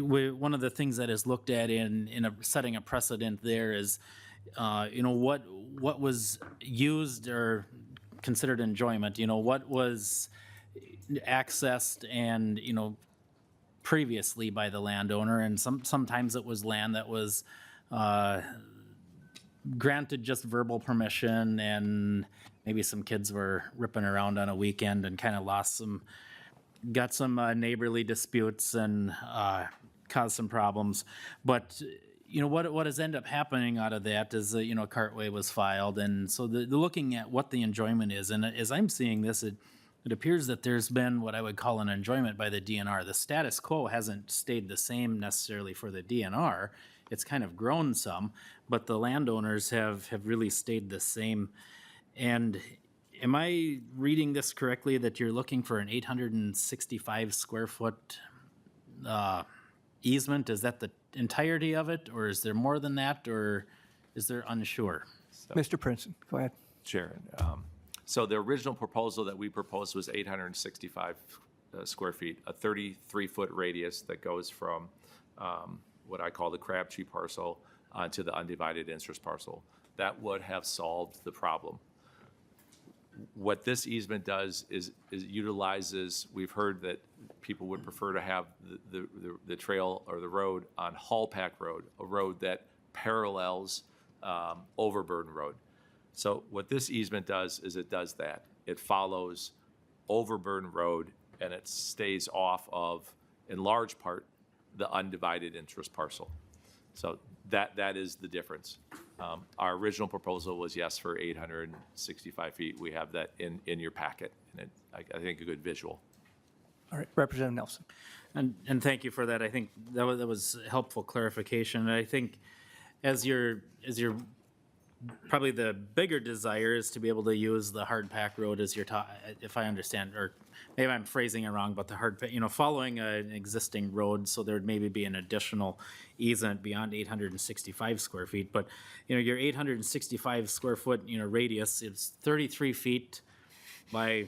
one of the things that is looked at in setting a precedent there is what was used or considered enjoyment, what was accessed and, previously by the landowner, and sometimes it was land that was granted just verbal permission, and maybe some kids were ripping around on a weekend and kind of got some neighborly disputes and caused some problems. But what has ended up happening out of that is cartway was filed, and so the looking at what the enjoyment is, and as I'm seeing this, it appears that there's been what I would call an enjoyment by the DNR. The status quo hasn't stayed the same necessarily for the DNR. It's kind of grown some, but the landowners have really stayed the same. And am I reading this correctly, that you're looking for an 865 square foot easement? Is that the entirety of it, or is there more than that, or is there unsure?
Mr. Princeton, go ahead.
Chair. So the original proposal that we proposed was 865 square feet, a 33-foot radius that goes from what I call the Crabtree parcel onto the undivided interest parcel. That would have solved the problem. What this easement does is utilizes, we've heard that people would prefer to have the trail or the road on Hallpack Road, a road that parallels Overburden Road. So what this easement does is it does that. It follows Overburden Road, and it stays off of, in large part, the undivided interest parcel. So that is the difference. Our original proposal was yes for 865 feet. We have that in your packet, and I think a good visual.
All right, Representative Nelson.
And thank you for that. I think that was helpful clarification. And I think as your probably the bigger desire is to be able to use the hard pack road as your if I understand, or maybe I'm phrasing it wrong, but the hard pack, following an existing road, so there'd maybe be an additional easement beyond 865 square feet. But, your 865 square foot, radius is 33 feet by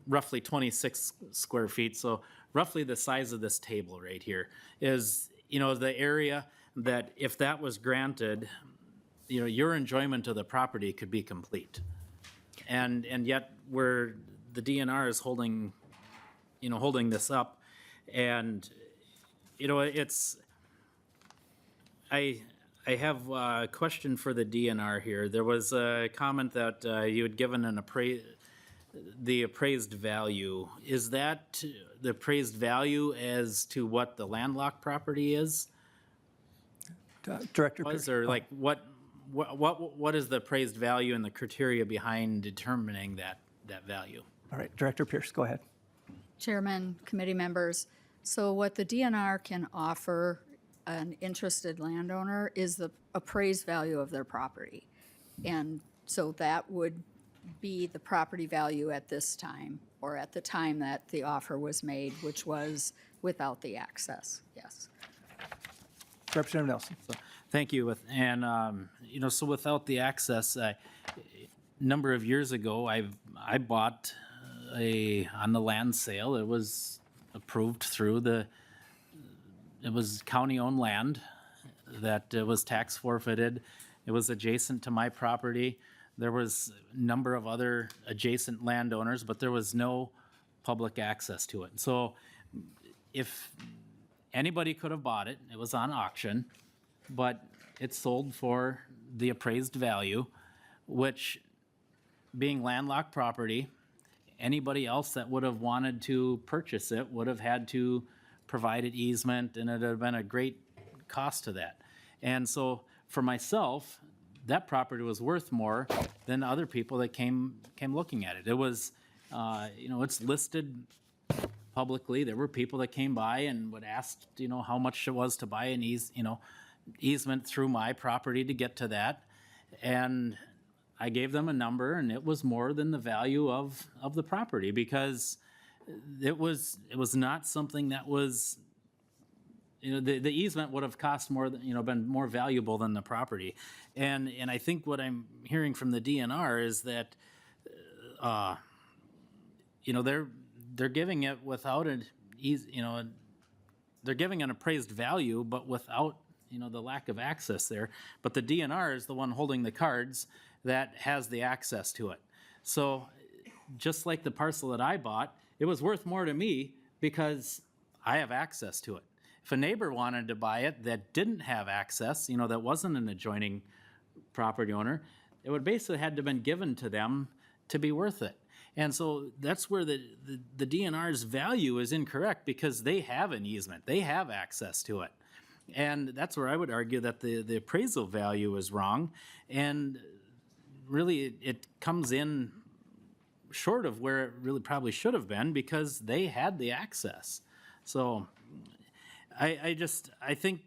roughly 26 square feet. So roughly the size of this table right here is, the area that if that was granted, your enjoyment of the property could be complete. And yet where the DNR is holding this up, and, I have a question for the DNR here. There was a comment that you had given the appraised value. Is that the appraised value as to what the landlocked property is?
Director Pierce.
Or like what is the appraised value and the criteria behind determining that value?
All right, Director Pierce, go ahead.
Chairman, committee members, so what the DNR can offer an interested landowner is the appraised value of their property. And so that would be the property value at this time, or at the time that the offer was made, which was without the access, yes.
Representative Nelson.
Thank you. And, so without the access, a number of years ago, I bought on the land sale. It was approved through it was county-owned land that was tax forfeited. It was adjacent to my property. There was a number of other adjacent landowners, but there was no public access to it. So if anybody could have bought it, it was on auction, but it sold for the appraised value, which, being landlocked property, anybody else that would have wanted to purchase it would have had to provide an easement, and it would have been a great cost to that. And so for myself, that property was worth more than other people that came looking at it. It was, it's listed publicly. There were people that came by and would ask, how much it was to buy an easement through my property to get to that. And I gave them a number, and it was more than the value of the property, because it was not something that was, the easement would have cost more than, been more valuable than the property. And I think what I'm hearing from the DNR is that, they're giving it without they're giving an appraised value, but without the lack of access there. But the DNR is the one holding the cards that has the access to it. So just like the parcel that I bought, it was worth more to me because I have access to it. If a neighbor wanted to buy it that didn't have access, that wasn't an adjoining property owner, it would basically had to have been given to them to be worth it. And so that's where the DNR's value is incorrect, because they have an easement, they have access to it. And that's where I would argue that the appraisal value is wrong. And really, it comes in short of where it really probably should have been, because they had the access. So I think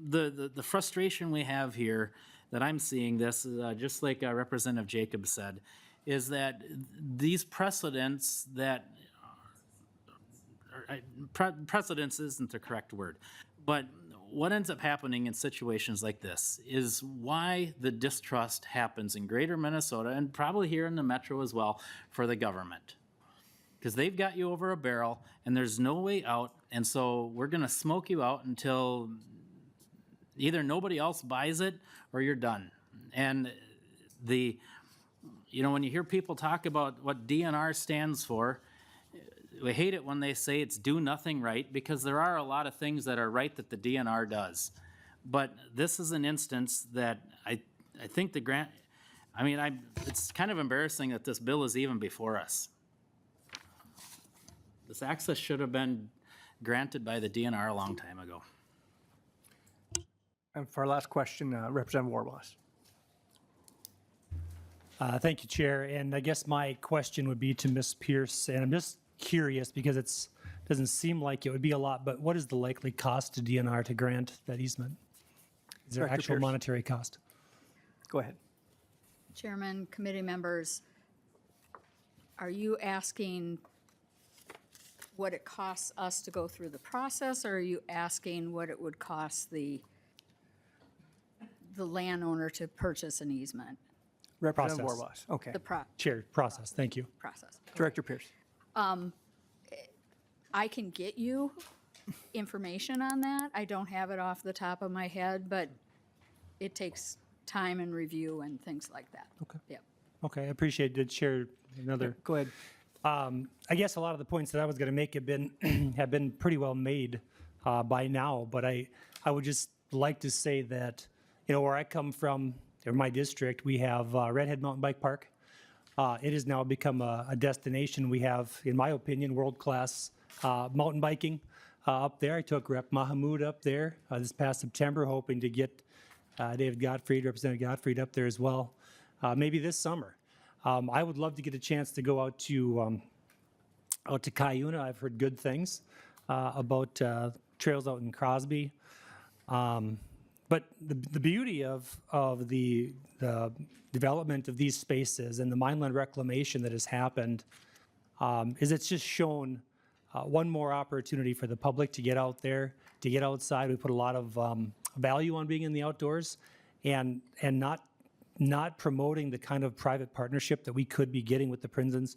the frustration we have here that I'm seeing this, just like Representative Jacobs said, is that these precedents that, precedence isn't the correct word, but what ends up happening in situations like this is why the distrust happens in greater Minnesota, and probably here in the metro as well, for the government. Because they've got you over a barrel and there's no way out, and so we're gonna smoke you out until either nobody else buys it or you're done. And when you hear people talk about what DNR stands for, we hate it when they say it's do nothing right, because there are a lot of things that are right that the DNR does. But this is an instance that I think the grant, it's kind of embarrassing that this bill is even before us. This access should have been granted by the DNR a long time ago.
And for our last question, Representative Warboss.
Thank you, Chair. And I guess my question would be to Ms. Pierce, and I'm just curious because it doesn't seem like it would be a lot, but what is the likely cost to DNR to grant that easement? Is there
Director
actual
Pierce.
monetary cost?
Go ahead.
Chairman, committee members, are you asking what it costs us to go through the process, or are you asking what it would cost the landowner to purchase an easement?
Representative
Process.
Warboss. Okay.
Chair, process, thank you.
Process.
Director Pierce.
I can get you information on that. I don't have it off the top of my head, but it takes time and review and things like that.
Okay.
Yep.
Okay, I appreciate it. Chair, another.
Go ahead.
I guess a lot of the points that I was going to make have been pretty well made by now, but I would just like to say that, where I come from, in my district, we have Redhead Mountain Bike Park. It has now become a destination. We have, in my opinion, world-class mountain biking up there. I took Rep. Mahamud up there this past September, hoping to get David Gottfried, Representative Gottfried up there as well, maybe this summer. I would love to get a chance to go out to Cuyuna. I've heard good things about trails out in Crosby. But the beauty of the development of these spaces and the mineland reclamation that has happened is it's just shown one more opportunity for the public to get out there, to get outside. We put a lot of value on being in the outdoors, and not promoting the kind of private partnership that we could be getting with the Prinsons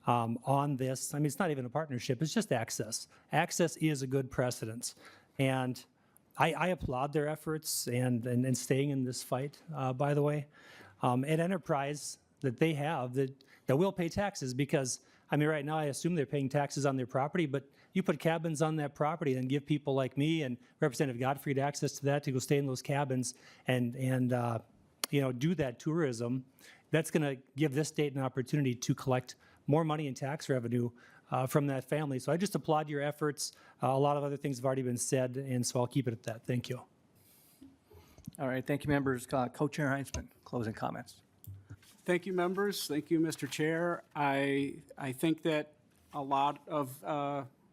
on this. It's not even a partnership, it's just access. Access is a good precedence. And I applaud their efforts and staying in this fight, by the way. An enterprise that they have that will pay taxes, because, right now I assume they're paying taxes on their property, but you put cabins on that property and give people like me and Representative Gottfried access to that to go stay in those cabins and do that tourism. That's going to give this state an opportunity to collect more money in tax revenue from that family. So I just applaud your efforts. A lot of other things have already been said, and so I'll keep it at that. Thank you.
All right, thank you, members. Co-Chair Heintzeman, closing comments.
Thank you, members. Thank you, Mr. Chair. I think that a lot of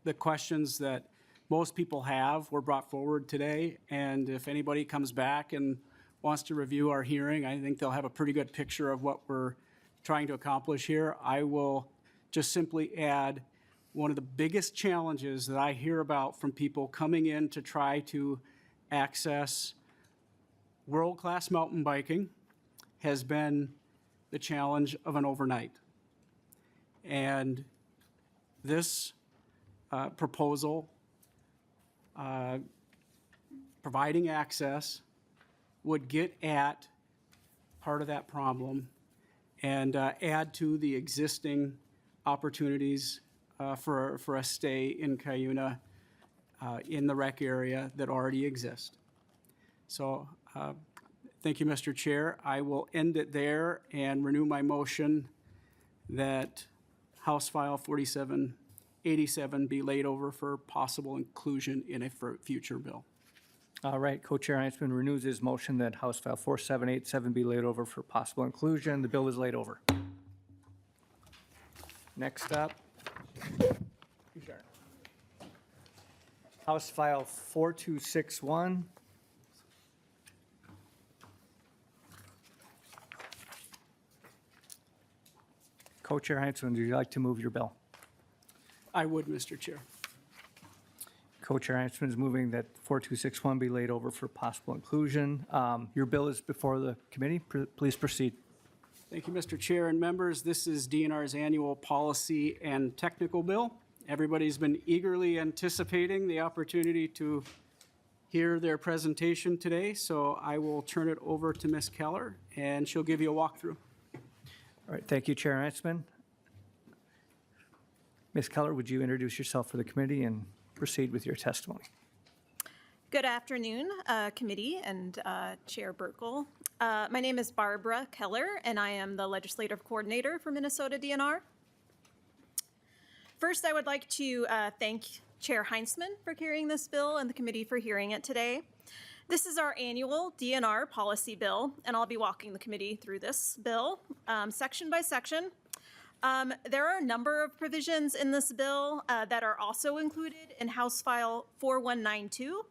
the questions that most people have were brought forward today, and if anybody comes back and wants to review our hearing, I think they'll have a pretty good picture of what we're trying to accomplish here. I will just simply add, one of the biggest challenges that I hear about from people coming in to try to access world-class mountain biking has been the challenge of an overnight. And this proposal providing access would get at part of that problem and add to the existing opportunities for a stay in Cuyuna in the rec area that already exist. So thank you, Mr. Chair. I will end it there and renew my motion that House File 4787 be laid over for possible inclusion in a future bill.
All right, Co-Chair Heintzeman renews his motion that House File 4787 be laid over for possible inclusion. The bill is laid over. Next up, House File 4261. Co-Chair Heintzeman, would you like to move your bill?
I would, Mr. Chair.
Co-Chair Heintzeman is moving that 4261 be laid over for possible inclusion. Your bill is before the committee. Please proceed.
Thank you, Mr. Chair and members. This is DNR's annual policy and technical bill. Everybody's been eagerly anticipating the opportunity to hear their presentation today, so I will turn it over to Ms. Keller, and she'll give you a walkthrough.
All right, thank you, Chair Heintzeman. Ms. Keller, would you introduce yourself for the committee and proceed with your testimony?
Good afternoon, committee and Chair Burkle. My name is Barbara Keller, and I am the Legislative Coordinator for Minnesota DNR. First, I would like to thank Chair Heintzeman for carrying this bill and the committee for hearing it today. This is our annual DNR policy bill, and I'll be walking the committee through this bill section by section. There are a number of provisions in this bill that are also included in House File 4192,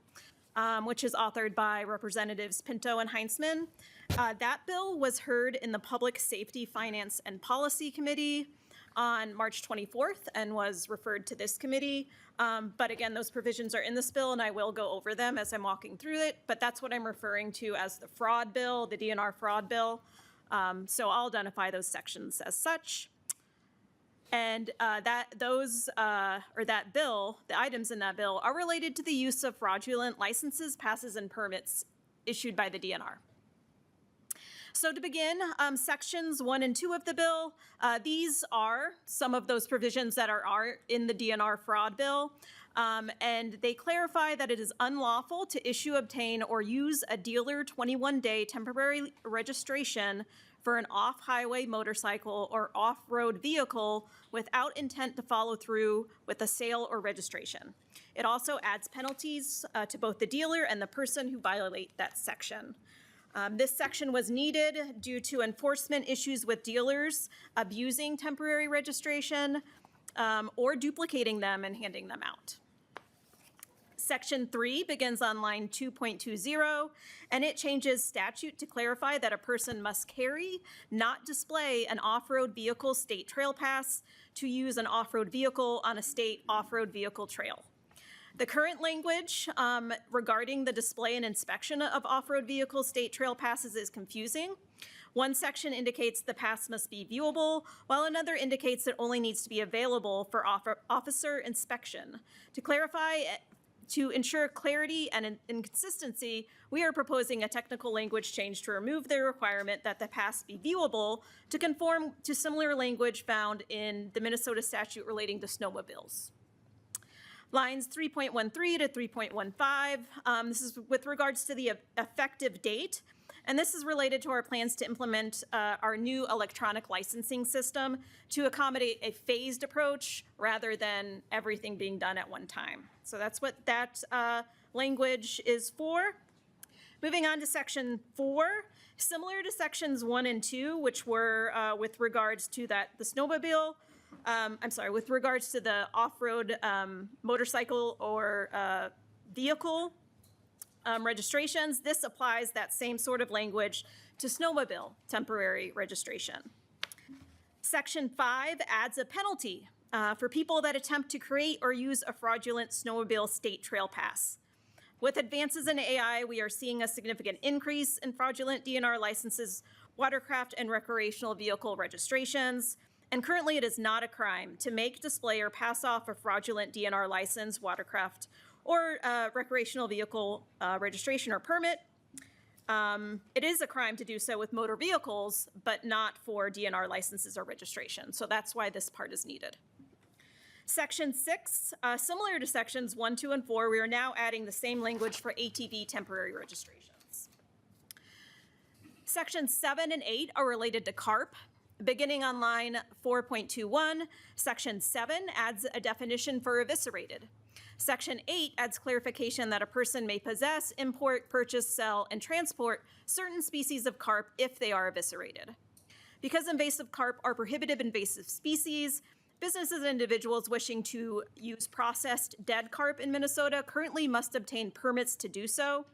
which is authored by Representatives Pinto and Heintzeman. That bill was heard in the Public Safety, Finance, and Policy Committee on March 24th and was referred to this committee. But again, those provisions are in this bill, and I will go over them as I'm walking through it. But that's what I'm referring to as the fraud bill, the DNR fraud bill. So I'll identify those sections as such. And that bill, the items in that bill, are related to the use of fraudulent licenses, passes, and permits issued by the DNR. So to begin, sections 1 and 2 of the bill, these are some of those provisions that are in the DNR fraud bill. And they clarify that it is unlawful to issue, obtain, or use a dealer 21-day temporary registration for an off-highway motorcycle or off-road vehicle without intent to follow through with a sale or registration. It also adds penalties to both the dealer and the person who violate that section. This section was needed due to enforcement issues with dealers abusing temporary registration or duplicating them and handing them out. Section 3 begins on line 2.20, and it changes statute to clarify that a person must carry, not display, an off-road vehicle state trail pass to use an off-road vehicle on a state off-road vehicle trail. The current language regarding the display and inspection of off-road vehicle state trail passes is confusing. One section indicates the pass must be viewable, while another indicates it only needs to be available for officer inspection. To clarify, to ensure clarity and inconsistency, we are proposing a technical language change to remove the requirement that the pass be viewable to conform to similar language found in the Minnesota statute relating to snowmobiles. Lines 3.13 to 3.15, this is with regards to the effective date, and this is related to our plans to implement our new electronic licensing system to accommodate a phased approach rather than everything being done at one time. So that's what that language is for. Moving on to section 4, similar to sections 1 and 2, which were with regards to the snowmobile, with regards to the off-road motorcycle or vehicle registrations, this applies that same sort of language to snowmobile temporary registration. Section 5 adds a penalty for people that attempt to create or use a fraudulent snowmobile state trail pass. With advances in AI, we are seeing a significant increase in fraudulent DNR licenses, watercraft, and recreational vehicle registrations. And currently, it is not a crime to make, display, or pass off a fraudulent DNR license, watercraft, or recreational vehicle registration or permit. It is a crime to do so with motor vehicles, but not for DNR licenses or registration. So that's why this part is needed. Section 6, similar to sections 1, 2, and 4, we are now adding the same language for ATV temporary registrations. Sections 7 and 8 are related to carp. Beginning on line 4.21, section 7 adds a definition for eviscerated. Section 8 adds clarification that a person may possess, import, purchase, sell, and transport certain species of carp if they are eviscerated. Because invasive carp are prohibited invasive species, businesses and individuals wishing to use processed dead carp in Minnesota currently must obtain permits to do so.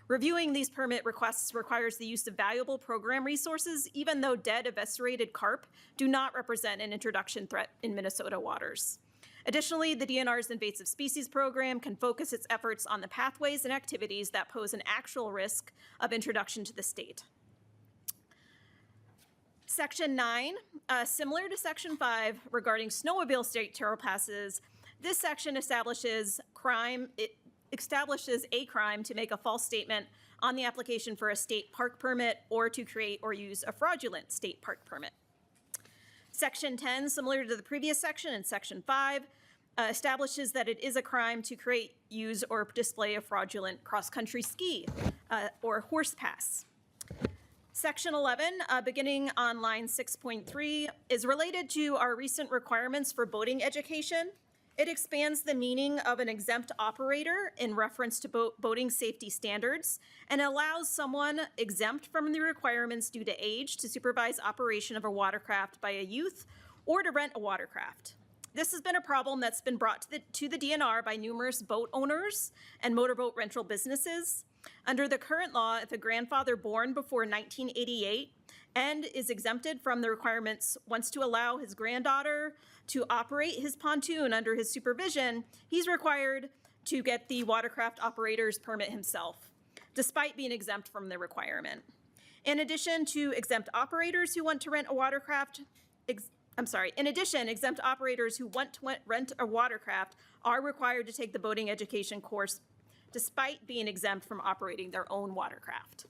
Reviewing these permit requests requires the use of valuable program resources, even though dead eviscerated carp do not represent an introduction threat in Minnesota waters. Additionally, the DNR's invasive species program can focus its efforts on the pathways and activities that pose an actual risk of introduction to the state. Section 9, similar to Section 5 regarding snowmobile state trail passes, this section establishes a crime to make a false statement on the application for a state park permit or to create or use a fraudulent state park permit. Section 10, similar to the previous section in Section 5, establishes that it is a crime to create, use, or display a fraudulent cross-country ski or horse pass. Section 11, beginning on line 6.3, is related to our recent requirements for boating education. It expands the meaning of an exempt operator in reference to boating safety standards and allows someone exempt from the requirements due to age to supervise operation of a watercraft by a youth or to rent a watercraft. This has been a problem that's been brought to the DNR by numerous boat owners and motorboat rental businesses. Under the current law, if a grandfather born before 1988 and is exempted from the requirements wants to allow his granddaughter to operate his pontoon under his supervision, he's required to get the watercraft operator's permit himself, despite being exempt from the requirement. In addition to exempt operators who want to rent a watercraft, exempt operators who want to rent a watercraft are required to take the boating education course despite being exempt from operating their own watercraft.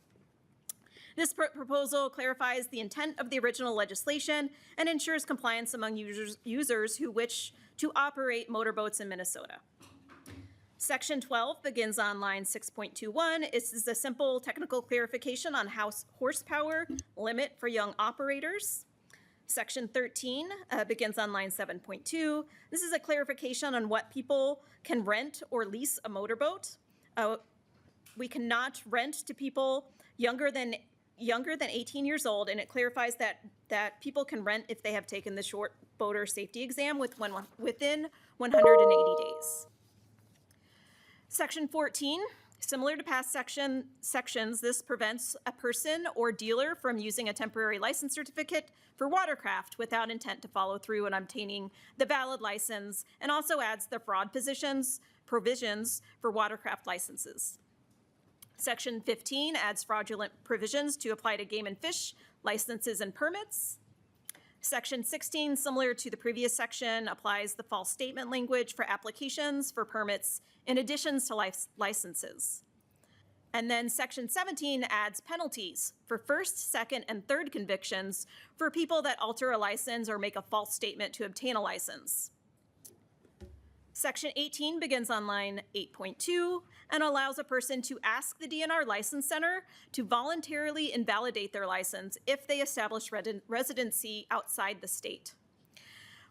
This proposal clarifies the intent of the original legislation and ensures compliance among users who wish to operate motorboats in Minnesota. Section 12 begins on line 6.21. This is a simple technical clarification on horsepower limit for young operators. Section 13 begins on line 7.2. This is a clarification on what people can rent or lease a motorboat. We cannot rent to people younger than 18 years old, and it clarifies that people can rent if they have taken the short boater safety exam within 180 days. Section 14, similar to past sections, this prevents a person or dealer from using a temporary license certificate for watercraft without intent to follow through on obtaining the valid license, and also adds the fraud provisions for watercraft licenses. Section 15 adds fraudulent provisions to apply to game and fish licenses and permits. Section 16, similar to the previous section, applies the false statement language for applications for permits in addition to licenses. And then Section 17 adds penalties for first, second, and third convictions for people that alter a license or make a false statement to obtain a license. Section 18 begins on line 8.2 and allows a person to ask the DNR License Center to voluntarily invalidate their license if they establish residency outside the state.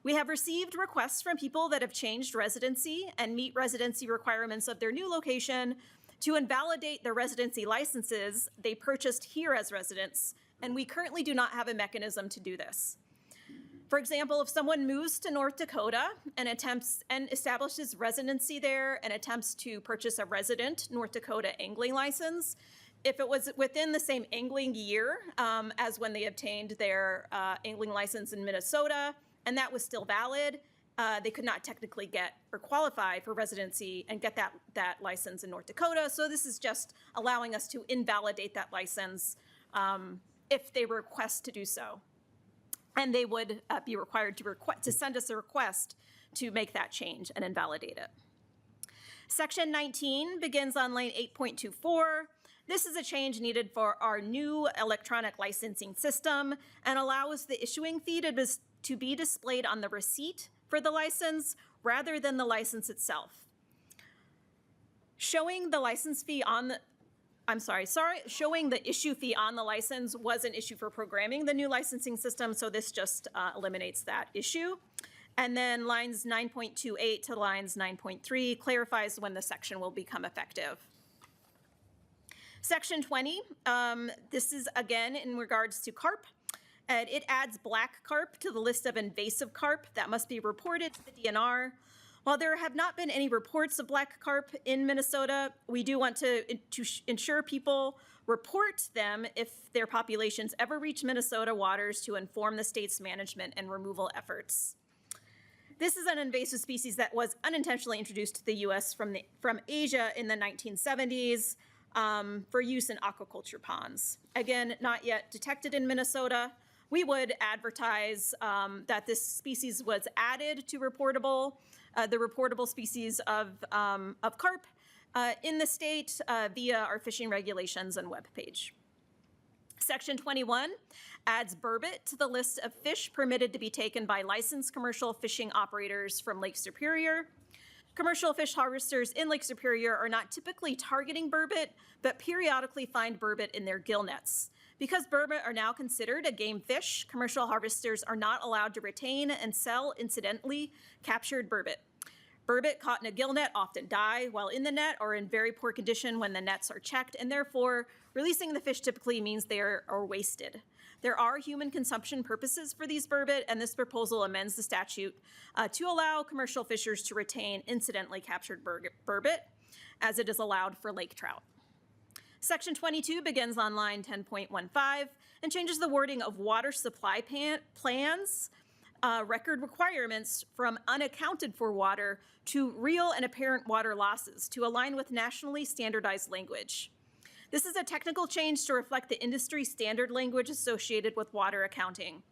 We have received requests from people that have changed residency and meet residency requirements of their new location to invalidate their residency licenses they purchased here as residents, and we currently do not have a mechanism to do this. For example, if someone moves to North Dakota and establishes residency there and attempts to purchase a resident North Dakota angling license, if it was within the same angling year as when they obtained their angling license in Minnesota, and that was still valid, they could not technically get or qualify for residency and get that license in North Dakota. So this is just allowing us to invalidate that license if they request to do so. And they would be required to send us a request to make that change and invalidate it. Section 19 begins on line 8.24. This is a change needed for our new electronic licensing system and allows the issuing fee to be displayed on the receipt for the license rather than the license itself. Showing the license fee on the, showing the issue fee on the license was an issue for programming the new licensing system, so this just eliminates that issue. And then lines 9.28 to lines 9.3 clarifies when the section will become effective. Section 20, this is again in regards to carp. And it adds black carp to the list of invasive carp that must be reported to the DNR. While there have not been any reports of black carp in Minnesota, we do want to ensure people report them if their populations ever reach Minnesota waters to inform the state's management and removal efforts. This is an invasive species that was unintentionally introduced to the U.S. from Asia in the 1970s for use in aquaculture ponds. Again, not yet detected in Minnesota. We would advertise that this species was added to the reportable species of carp in the state via our fishing regulations and webpage. Section 21 adds burbot to the list of fish permitted to be taken by licensed commercial fishing operators from Lake Superior. Commercial fish harvesters in Lake Superior are not typically targeting burbot, but periodically find burbot in their gill nets. Because burbot are now considered a game fish, commercial harvesters are not allowed to retain and sell incidentally captured burbot. Burbot caught in a gill net often die while in the net or in very poor condition when the nets are checked, and therefore releasing the fish typically means they are wasted. There are human consumption purposes for these burbot, and this proposal amends the statute to allow commercial fishers to retain incidentally captured burbot, as it is allowed for lake trout. Section 22 begins on line 10.15 and changes the wording of water supply plans record requirements from unaccounted for water to real and apparent water losses to align with nationally standardized language. This is a technical change to reflect the industry standard language associated with water accounting.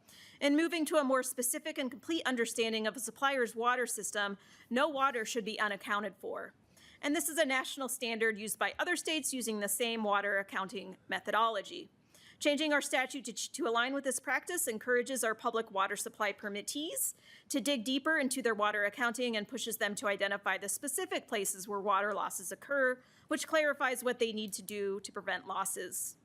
In moving to a more specific and complete understanding of a supplier's water system, no water should be unaccounted for. And this is a national standard used by other states using the same water accounting methodology. Changing our statute to align with this practice encourages our public water supply permittees to dig deeper into their water accounting and pushes them to identify the specific places where water losses occur, which clarifies what they need to do to prevent losses.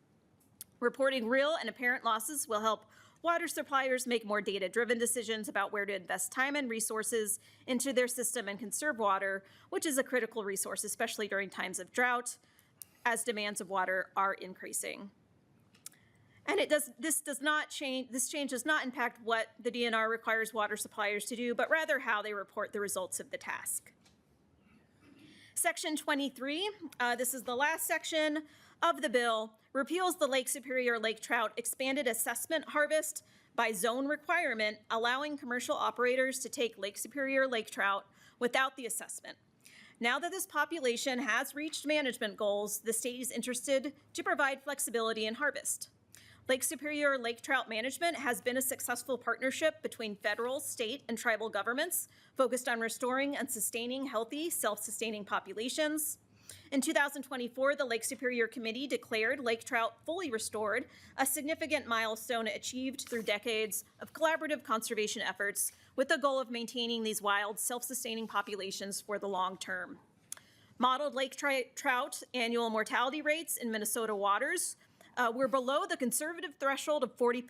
Reporting real and apparent losses will help water suppliers make more data-driven decisions about where to invest time and resources into their system and conserve water, which is a critical resource, especially during times of drought, as demands of water are increasing. And this change does not impact what the DNR requires water suppliers to do, but rather how they report the results of the task. Section 23, this is the last section of the bill, repeals the Lake Superior lake trout expanded assessment harvest by zone requirement, allowing commercial operators to take Lake Superior lake trout without the assessment. Now that this population has reached management goals, the state is interested to provide flexibility in harvest. Lake Superior lake trout management has been a successful partnership between federal, state, and tribal governments focused on restoring and sustaining healthy, self-sustaining populations. In 2024, the Lake Superior Committee declared lake trout fully restored, a significant milestone achieved through decades of collaborative conservation efforts with the goal of maintaining these wild, self-sustaining populations for the long term. Modeled lake trout annual mortality rates in Minnesota waters were below the conservative threshold of 40%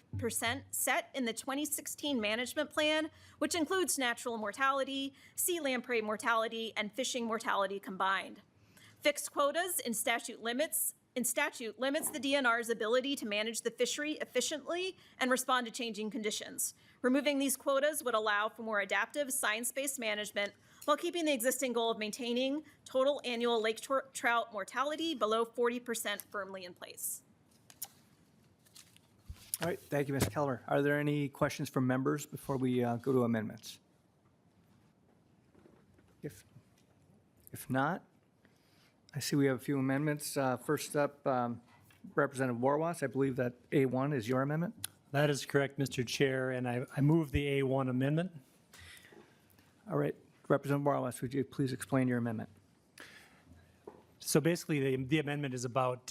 set in the 2016 management plan, which includes natural mortality, sea lamprey mortality, and fishing mortality combined. Fixed quotas in statute limits the DNR's ability to manage the fishery efficiently and respond to changing conditions. Removing these quotas would allow for more adaptive, science-based management while keeping the existing goal of maintaining total annual lake trout mortality below 40% firmly in place.
All right, thank you, Ms. Keller. Are there any questions from members before we go to amendments? If not, I see we have a few amendments. First up, Representative Warwas, I believe that A1 is your amendment.
That is correct, Mr. Chair, and I move the A1 amendment.
All right, Representative Warwas, would you please explain your amendment?
So basically, the amendment is about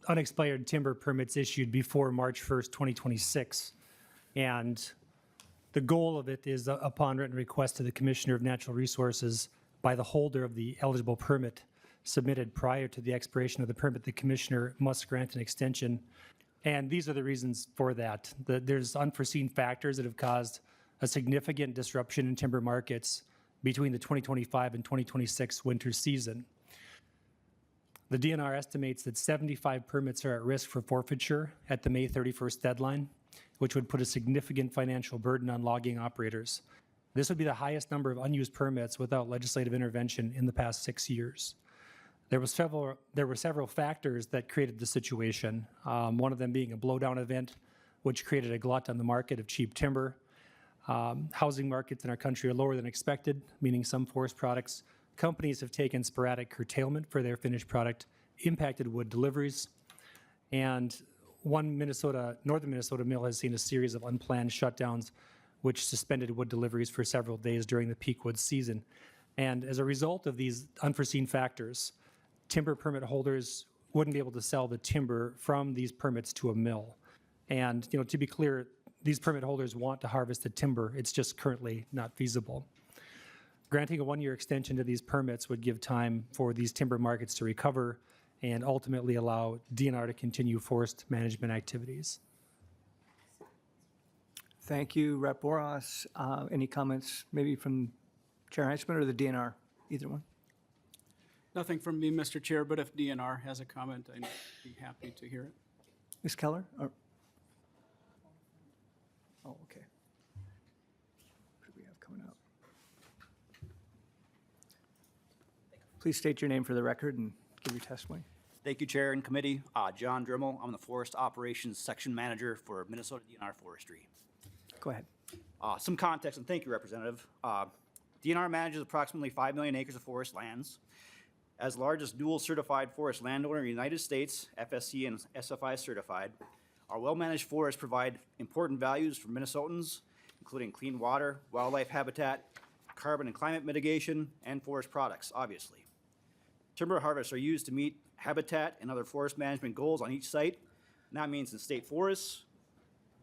unexpired timber permits issued before March 1st, 2026. And the goal of it is upon written request to the Commissioner of Natural Resources by the holder of the eligible permit submitted prior to the expiration of the permit, the Commissioner must grant an extension. And these are the reasons for that. There's unforeseen factors that have caused a significant disruption in timber markets between the 2025 and 2026 winter season. The DNR estimates that 75 permits are at risk for forfeiture at the May 31st deadline, which would put a significant financial burden on logging operators. This would be the highest number of unused permits without legislative intervention in the past 6 years. There were several factors that created the situation, one of them being a blowdown event, which created a glut on the market of cheap timber. Housing markets in our country are lower than expected, meaning some forest products. Companies have taken sporadic curtailment for their finished product, impacted wood deliveries, and one northern Minnesota mill has seen a series of unplanned shutdowns, which suspended wood deliveries for several days during the peak wood season. And as a result of these unforeseen factors, timber permit holders wouldn't be able to sell the timber from these permits to a mill. And to be clear, these permit holders want to harvest the timber. It's just currently not feasible. Granting a one-year extension to these permits would give time for these timber markets to recover and ultimately allow DNR to continue forest management activities.
Thank you, Rep. Boros. Any comments maybe from Chair Heintzeman or the DNR? Either one.
Nothing from me, Mr. Chair, but if DNR has a comment, I'd be happy to hear it.
Ms. Keller? Oh, okay. What do we have coming up? Please state your name for the record and give your testimony.
Thank you, Chair and Committee. John Drimmel, I'm the Forest Operations Section Manager for Minnesota DNR Forestry.
Go ahead.
Some context, and thank you, Representative. DNR manages approximately 5 million acres of forest lands. As largest dual certified forest landowner in the United States, FSC and SFI certified, our well-managed forests provide important values for Minnesotans, including clean water, wildlife habitat, carbon and climate mitigation, and forest products, obviously. Timber harvests are used to meet habitat and other forest management goals on each site, and that means in state forests,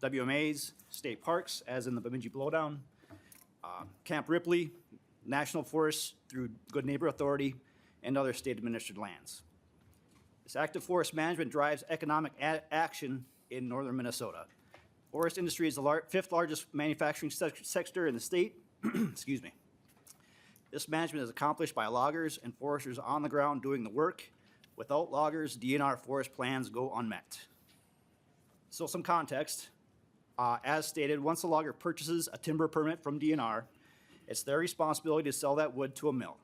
WMAs, state parks, as in the Bemidji Blowdown, Camp Ripley, national forests through Good Neighbor Authority, and other state-administered lands. This active forest management drives economic action in northern Minnesota. Forest industry is the fifth largest manufacturing sector in the state. Excuse me. This management is accomplished by loggers and foresters on the ground doing the work. Without loggers, DNR forest plans go unmet. So some context. As stated, once a logger purchases a timber permit from DNR, it's their responsibility to sell that wood to a mill.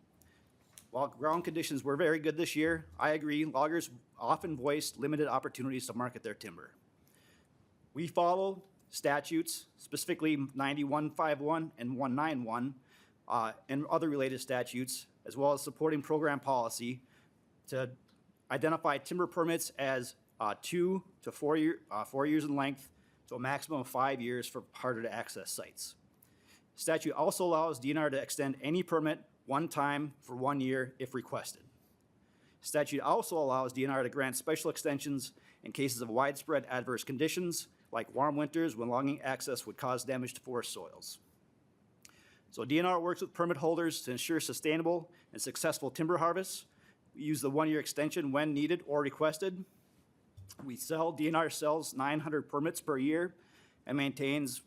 While ground conditions were very good this year, I agree, loggers often voiced limited opportunities to market their timber. We follow statutes, specifically 9151 and 191, and other related statutes, as well as supporting program policy to identify timber permits as 2 to 4 years in length to a maximum of 5 years for harder to access sites. Statute also allows DNR to extend any permit one time for 1 year if requested. Statute also allows DNR to grant special extensions in cases of widespread adverse conditions, like warm winters when logging access would cause damage to forest soils. So DNR works with permit holders to ensure sustainable and successful timber harvests. We use the 1 year extension when needed or requested. DNR sells 900 permits per year and maintains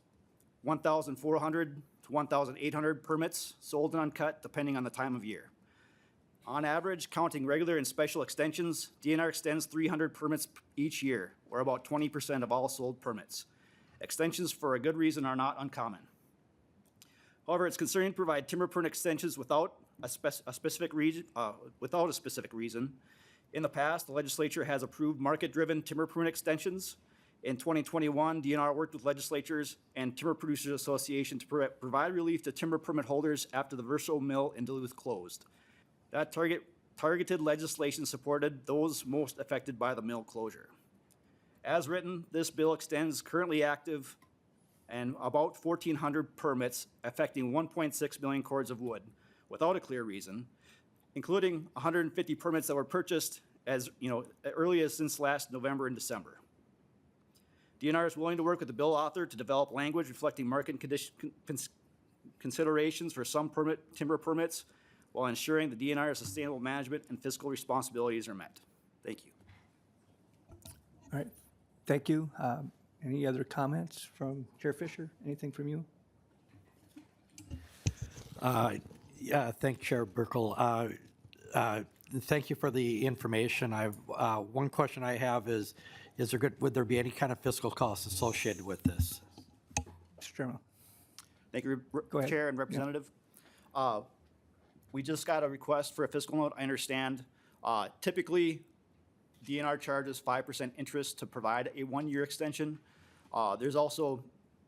1,400 to 1,800 permits sold and uncut depending on the time of year. On average, counting regular and special extensions, DNR extends 300 permits each year, or about 20% of all sold permits. Extensions for a good reason are not uncommon. However, it's concerning to provide timber permit extensions without a specific reason. In the past, the legislature has approved market-driven timber permit extensions. In 2021, DNR worked with legislatures and Timber Producers Association to provide relief to timber permit holders after the Verso Mill in Duluth closed. That targeted legislation supported those most affected by the mill closure. As written, this bill extends currently active and about 1,400 permits affecting 1.6 million cords of wood without a clear reason including 150 permits that were purchased as early as since last November and December. DNR is willing to work with the bill author to develop language reflecting market considerations for some timber permits while ensuring the DNR's sustainable management and fiscal responsibilities are met. Thank you.
All right, thank you. Any other comments from Chair Fisher? Anything from you?
Yeah, thank Chair Burkle. Thank you for the information. One question I have is would there be any kind of fiscal costs associated with this?
Mr. Chairman.
Thank you,
Go ahead.
Chair and Representative. We just got a request for a fiscal note. I understand. Typically, DNR charges 5% interest to provide a one-year extension. There's also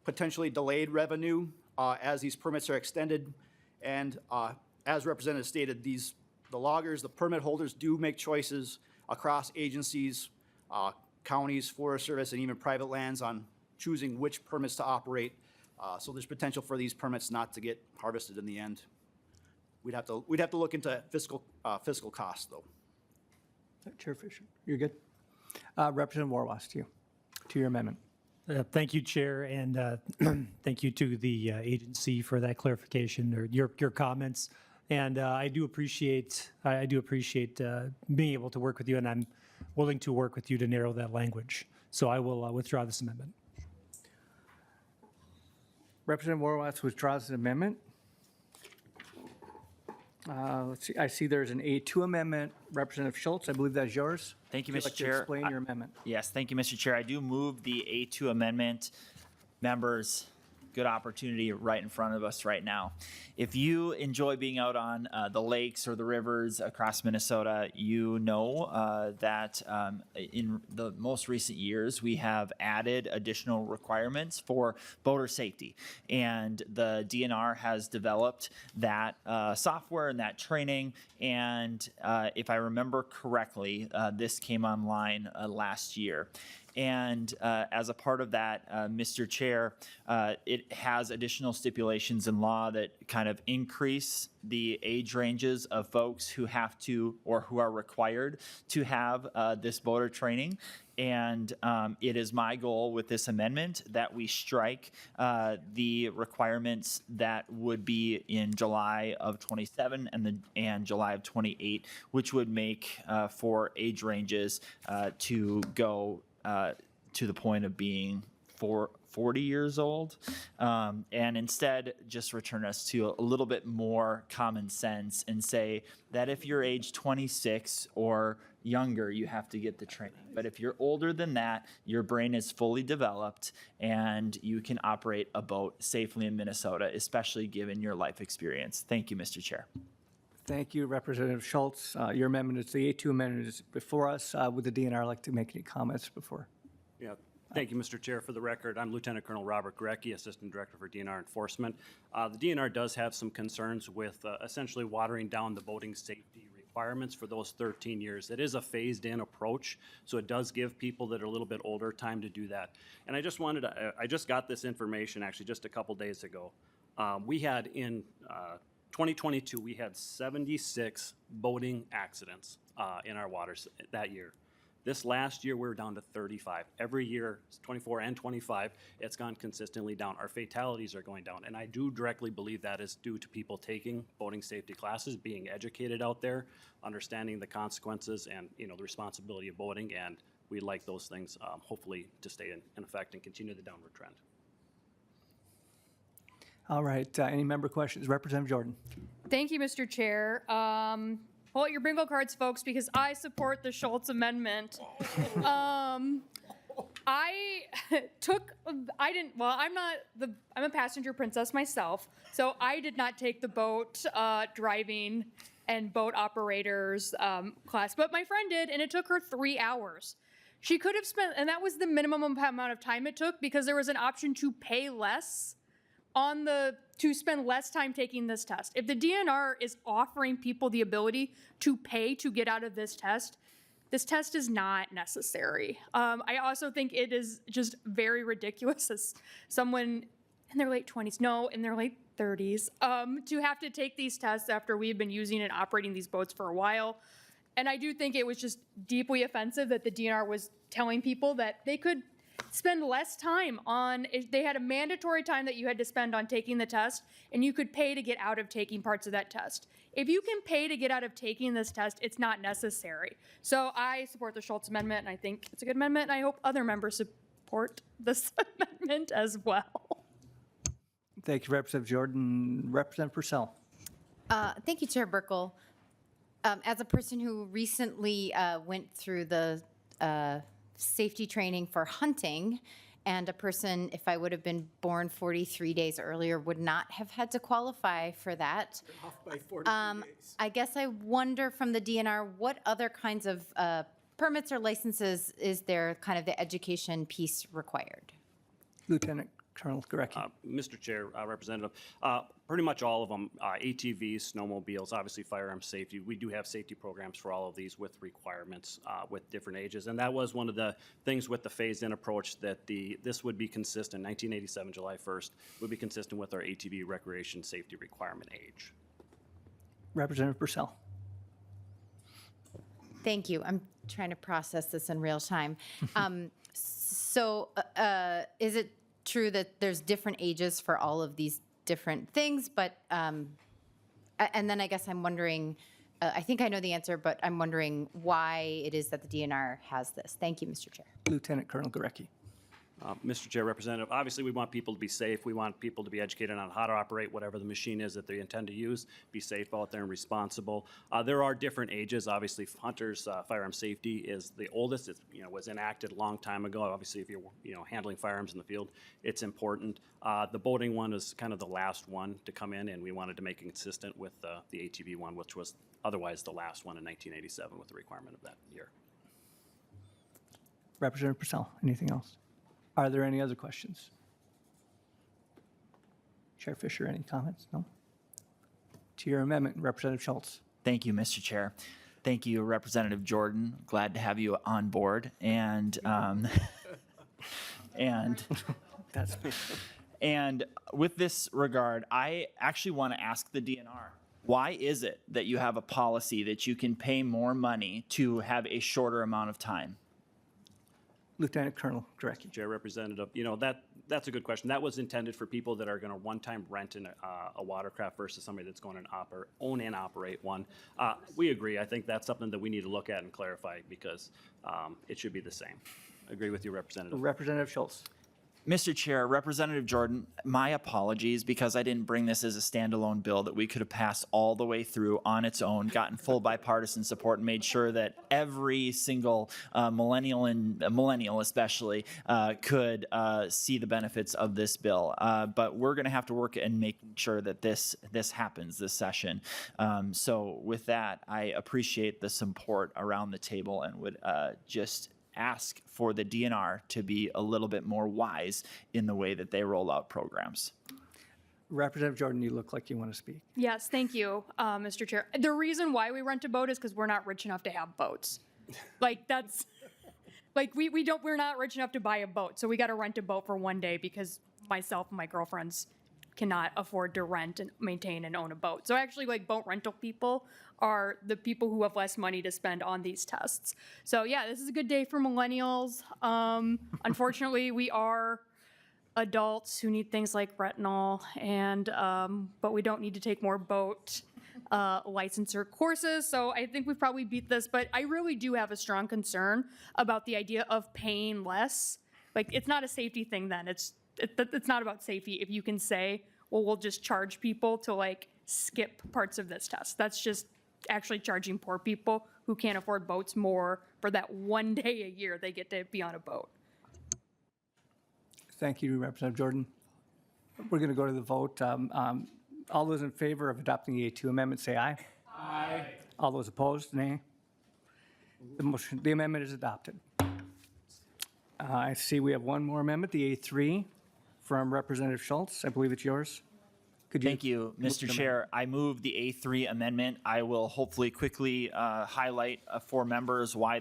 potentially delayed revenue as these permits are extended. And as Representative stated, the loggers, the permit holders do make choices across agencies, counties, Forest Service, and even private lands on choosing which permits to operate. So there's potential for these permits not to get harvested in the end. We'd have to look into fiscal costs, though.
Chair Fisher, you're good. Representative Warwas, to your amendment.
Thank you, Chair, and thank you to the agency for that clarification or your comments. And I do appreciate being able to work with you, and I'm willing to work with you to narrow that language. So I will withdraw this amendment.
Representative Warwas withdraws his amendment. Let's see, I see there's an A2 amendment. Representative Schultz, I believe that's yours.
Thank you,
Would
Mr.
like to
Chair.
explain your amendment.
Yes, thank you, Mr. Chair. I do move the A2 amendment. Members, good opportunity right in front of us right now. If you enjoy being out on the lakes or the rivers across Minnesota, you know that in the most recent years, we have added additional requirements for boater safety. And the DNR has developed that software and that training. And if I remember correctly, this came online last year. And as a part of that, Mr. Chair, it has additional stipulations in law that kind of increase the age ranges of folks who have to or who are required to have this boater training. And it is my goal with this amendment that we strike the requirements that would be in July of 27 and July of 28, which would make for age ranges to go to the point of being 40 years old, and instead just return us to a little bit more common sense and say that if you're age 26 or younger, you have to get the training. But if you're older than that, your brain is fully developed and you can operate a boat safely in Minnesota, especially given your life experience. Thank you, Mr. Chair.
Thank you, Representative Schultz. Your amendment is the A2 amendment is before us. Would the DNR like to make any comments before?
Yeah, thank you, Mr. Chair. For the record, I'm Lieutenant Colonel Robert Gorecki, Assistant Director for DNR Enforcement. The DNR does have some concerns with essentially watering down the boating safety requirements for those 13 years. It is a phased-in approach, so it does give people that are a little bit older time to do that. And I just I just got this information actually just a couple days ago. We had in 2022, we had 76 boating accidents in our waters that year. This last year, we were down to 35. Every year, 24 and 25, it's gone consistently down. Our fatalities are going down. And I do directly believe that is due to people taking boating safety classes, being educated out there, understanding the consequences and the responsibility of boating. And we'd like those things hopefully to stay in effect and continue the downward trend.
All right, any member questions? Representative Jordan.
Thank you, Mr. Chair. Pull out your bingo cards, folks, because I support the Schultz amendment. I'm a passenger princess myself, so I did not take the boat driving and boat operators class, but my friend did, and it took her 3 hours. She could have spent, and that was the minimum amount of time it took because there was an option to pay less to spend less time taking this test. If the DNR is offering people the ability to pay to get out of this test is not necessary. I also think it is just very ridiculous as someone in their late 20s, no, in their late 30s, to have to take these tests after we've been using and operating these boats for a while. And I do think it was just deeply offensive that the DNR was telling people that they could spend less time on, if they had a mandatory time that you had to spend on taking the test, and you could pay to get out of taking parts of that test. If you can pay to get out of taking this test, it's not necessary. So I support the Schultz amendment, and I think it's a good amendment, and I hope other members support this amendment as well.
Thank you, Representative Jordan. Representative Purcell.
Thank you, Chair Burkle. As a person who recently went through the safety training for hunting, and a person, if I would have been born 43 days earlier, would not have had to qualify for that.
Off by 43 days.
I guess I wonder from the DNR, what other kinds of permits or licenses is there, kind of the education piece required?
Lieutenant Colonel Gurecki.
Mr. Chair, Representative, pretty much all of them, ATVs, snowmobiles, obviously firearm safety. We do have safety programs for all of these with requirements with different ages. And that was one of the things with the phased-in approach, that this would be consistent, 1987, July 1st, would be consistent with our ATV recreation safety requirement age.
Representative Purcell.
Thank you. I'm trying to process this in real time. So is it true that there's different ages for all of these different things, but, and then I guess I'm wondering, I think I know the answer, but I'm wondering why it is that the DNR has this. Thank you, Mr. Chair.
Lieutenant Colonel Gurecki.
Mr. Chair, Representative, obviously we want people to be safe. We want people to be educated on how to operate whatever the machine is that they intend to use, be safe out there and responsible. There are different ages. Obviously, hunters, firearm safety is the oldest. It was enacted a long time ago. Obviously, if you're handling firearms in the field, it's important. The boating one is kind of the last one to come in, and we wanted to make it consistent with the ATV one, which was otherwise the last one in 1987 with the requirement of that year.
Representative Purcell, anything else? Are there any other questions? Chair Fisher, any comments? No? To your amendment, Representative Schultz.
Thank you, Mr. Chair. Thank you, Representative Jordan. Glad to have you on board. And
That's
and with this regard, I actually want to ask the DNR, why is it that you have a policy that you can pay more money to have a shorter amount of time?
Lieutenant Colonel Gurecki.
Chair, Representative, that's a good question. That was intended for people that are going to one-time rent a watercraft versus somebody that's going to own and operate one. We agree. I think that's something that we need to look at and clarify, because it should be the same. I agree with you, Representative.
Representative Schultz.
Mr. Chair, Representative Jordan, my apologies because I didn't bring this as a standalone bill that we could have passed all the way through on its own, gotten full bipartisan support, and made sure that every single millennial especially could see the benefits of this bill. But we're going to have to work and make sure that this happens this session. So with that, I appreciate the support around the table and would just ask for the DNR to be a little bit more wise in the way that they roll out programs.
Representative Jordan, you look like you want to speak.
Yes, thank you, Mr. Chair. The reason why we rent a boat is because we're not rich enough to have boats. That's, we're not rich enough to buy a boat, so we got to rent a boat for one day because myself and my girlfriends cannot afford to rent and maintain and own a boat. So actually, boat rental people are the people who have less money to spend on these tests. So yeah, this is a good day for millennials. Unfortunately, we are adults who need things like retinol, but we don't need to take more boat licensure courses. So I think we've probably beat this, but I really do have a strong concern about the idea of paying less. It's not a safety thing then. It's not about safety if you can say, well, we'll just charge people to skip parts of this test. That's just actually charging poor people who can't afford boats more for that one day a year they get to be on a boat.
Thank you, Representative Jordan. We're going to go to the vote. All those in favor of adopting the A2 amendment, say aye. Aye. All those opposed, nay. The amendment is adopted. I see we have one more amendment, the A3 from Representative Schultz. I believe it's yours.
Thank you, Mr. Chair. I move the A3 amendment. I will hopefully quickly highlight for members why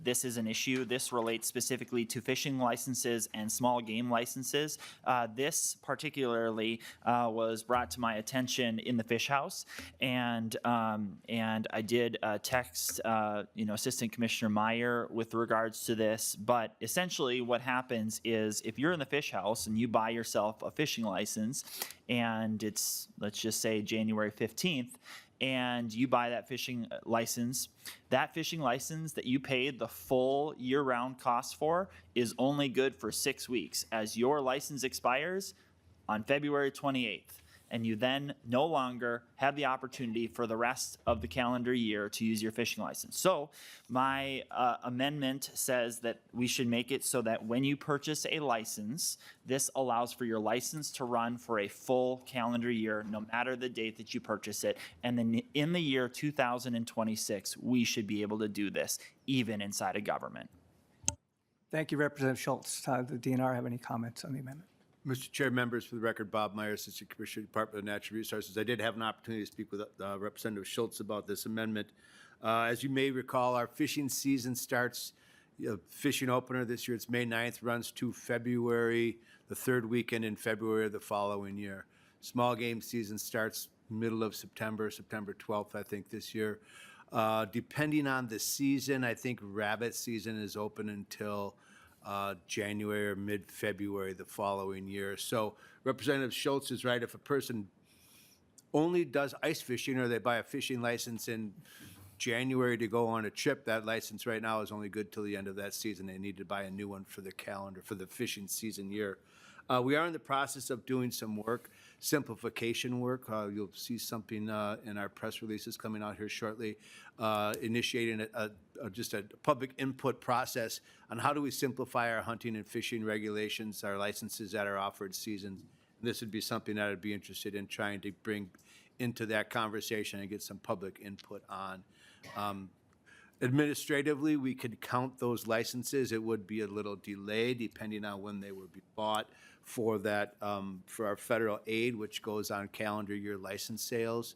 this is an issue. This relates specifically to fishing licenses and small game licenses. This particularly was brought to my attention in the fish house, and I did text Assistant Commissioner Meyer with regards to this. But essentially, what happens is if you're in the fish house and you buy yourself a fishing license, and it's, let's just say, January 15th, and you buy that fishing license that you paid the full year-round cost for is only good for 6 weeks, as your license expires on February 28th. And you then no longer have the opportunity for the rest of the calendar year to use your fishing license. So my amendment says that we should make it so that when you purchase a license, this allows for your license to run for a full calendar year, no matter the date that you purchase it. And then in the year 2026, we should be able to do this, even inside of government.
Thank you, Representative Schultz. The DNR have any comments on the amendment?
Mr. Chair, members, for the record, Bob Meyer, Assistant Commissioner, Department of Natural Resources. I did have an opportunity to speak with Representative Schultz about this amendment. As you may recall, our fishing season starts, fishing opener this year, it's May 9th, runs to February, the third weekend in February of the following year. Small game season starts middle of September, September 12th, I think, this year. Depending on the season, I think rabbit season is open until January or mid-February the following year. So Representative Schultz is right. If a person only does ice fishing or they buy a fishing license in January to go on a trip, that license right now is only good till the end of that season. They need to buy a new one for the calendar, for the fishing season year. We are in the process of doing some work, simplification work. You'll see something in our press releases coming out here shortly, initiating just a public input process on how do we simplify our hunting and fishing regulations, our licenses that are offered seasons. This would be something that I'd be interested in trying to bring into that conversation and get some public input on. Administratively, we could count those licenses. It would be a little delay depending on when they would be bought for that, for our federal aid, which goes on calendar year license sales.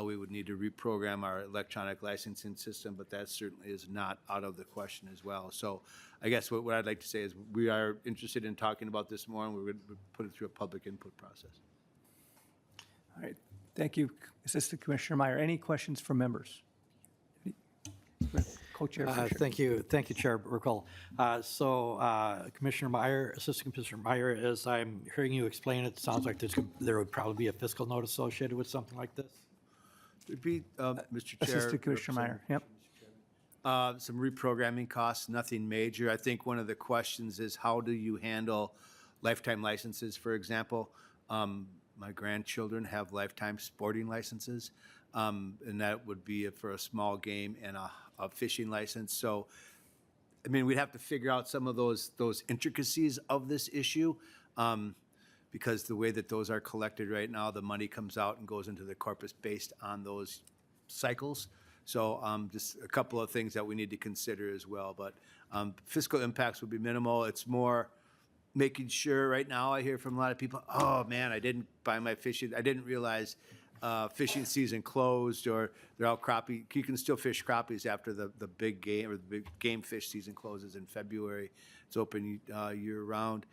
We would need to reprogram our electronic licensing system, but that certainly is not out of the question as well. So I guess what I'd like to say is we are interested in talking about this more, and we're going to put it through a public input process.
All right. Thank you, Assistant Commissioner Meyer. Any questions from members? Co-Chair Fisher.
Thank you, Chair Burkle. Commissioner Meyer, Assistant Commissioner Meyer, as I'm hearing you explain it, sounds like there would probably be a fiscal note associated with something like this.
There'd be, Mr. Chair.
Assistant Commissioner Meyer, yep.
Some reprogramming costs, nothing major. I think one of the questions is how do you handle lifetime licenses, for example? My grandchildren have lifetime sporting licenses, and that would be for a small game and a fishing license. So, I mean, we'd have to figure out some of those intricacies of this issue, because the way that those are collected right now, the money comes out and goes into the corpus based on those cycles. So just a couple of things that we need to consider as well. But fiscal impacts would be minimal. It's more making sure right now I hear from a lot of people, oh man, I didn't buy my fishing. I didn't realize fishing season closed, or they're all crappie. You can still fish crappies after the big game or the big game fish season closes in February. It's open year round.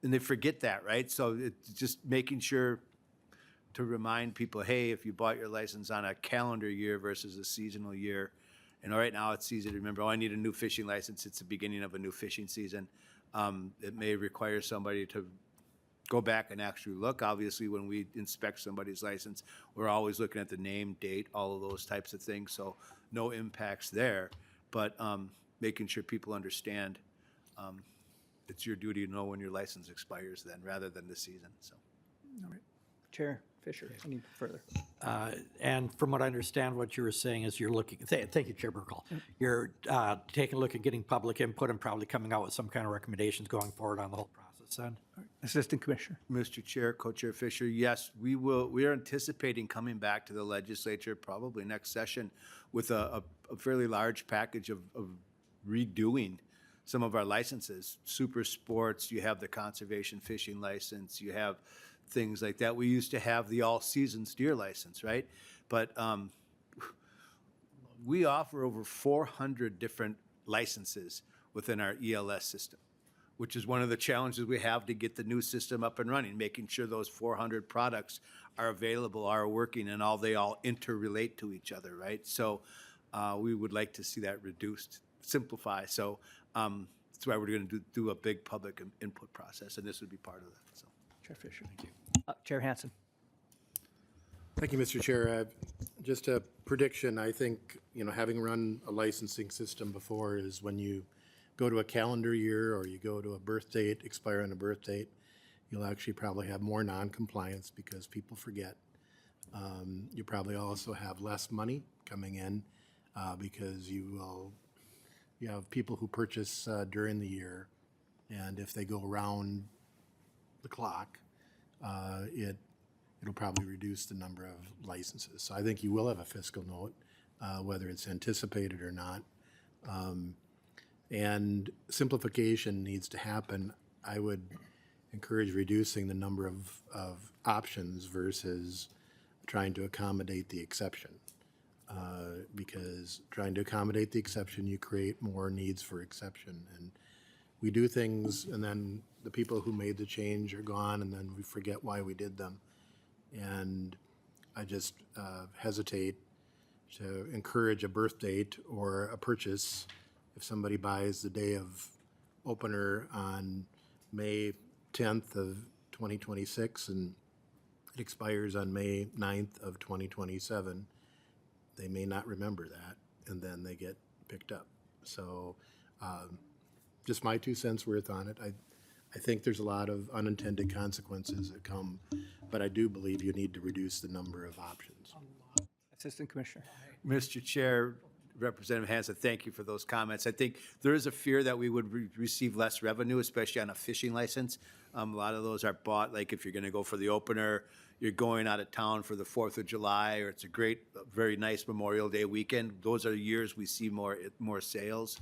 And they forget that, right? So it's just making sure to remind people, hey, if you bought your license on a calendar year versus a seasonal year, and right now it's easy to remember, oh, I need a new fishing license. It's the beginning of a new fishing season. It may require somebody to go back and actually look. Obviously, when we inspect somebody's license, we're always looking at the name, date, all of those types of things. So no impacts there, but making sure people understand it's your duty to know when your license expires then, rather than the season. So,
all right, Chair Fisher, any further?
And from what I understand, what you were saying is you're looking. Thank you, Chair Burkle. You're taking a look at getting public input and probably coming out with some kind of recommendations going forward on the whole process. Then,
Assistant Commissioner,
Mr. Chair, Co-Chair Fisher, yes, we will. We are anticipating coming back to the legislature probably next session with a fairly large package of redoing some of our licenses. Super sports, you have the conservation fishing license, you have things like that. We used to have the all seasons deer license, right? But we offer over 400 different licenses within our ELS system, which is one of the challenges we have to get the new system up and running, making sure those 400 products are available, are working, and they all interrelate to each other, right? So we would like to see that reduced, simplify. So that's why we're going to do a big public input process, and this would be part of that. So.
Chair Fisher. Thank you. Chair Hansen.
Thank you, Mr. Chair. Just a prediction, I think, having run a licensing system before is when you go to a calendar year or you go to a birth date, expire on a birth date, you'll actually probably have more non-compliance because people forget. You probably also have less money coming in because you have people who purchase during the year, and if they go around the clock, it'll probably reduce the number of licenses. So I think you will have a fiscal note, whether it's anticipated or not. And simplification needs to happen. I would encourage reducing the number of options versus trying to accommodate the exception. Because trying to accommodate the exception, you create more needs for exception. And we do things, and then the people who made the change are gone, and then we forget why we did them. And I just hesitate to encourage a birth date or a purchase if somebody buys the day of opener on May 10th of 2026 and it expires on May 9th of 2027, they may not remember that, and then they get picked up. So just my 2 cents worth on it. I think there's a lot of unintended consequences that come, but I do believe you need to reduce the number of options.
Assistant Commissioner.
Mr. Chair, Representative Hansen, thank you for those comments. I think there is a fear that we would receive less revenue, especially on a fishing license. A lot of those are bought, like if you're going to go for the opener, you're going out of town for the 4th of July, or it's a great, very nice Memorial Day weekend. Those are years we see more sales.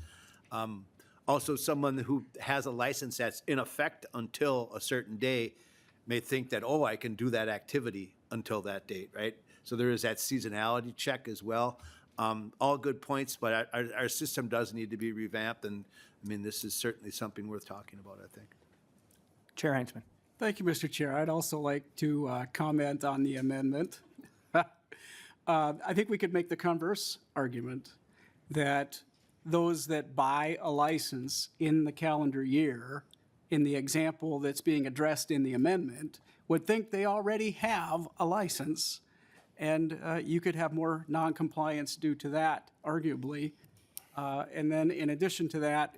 Also, someone who has a license that's in effect until a certain day may think that, oh, I can do that activity until that date, right? So there is that seasonality check as well. All good points, but our system does need to be revamped, and I mean, this is certainly something worth talking about, I think.
Chair Heintzeman.
Thank you, Mr. Chair. I'd also like to comment on the amendment. I think we could make the converse argument that those that buy a license in the calendar year, in the example that's being addressed in the amendment, would think they already have a license, and you could have more non-compliance due to that, arguably. And then in addition to that,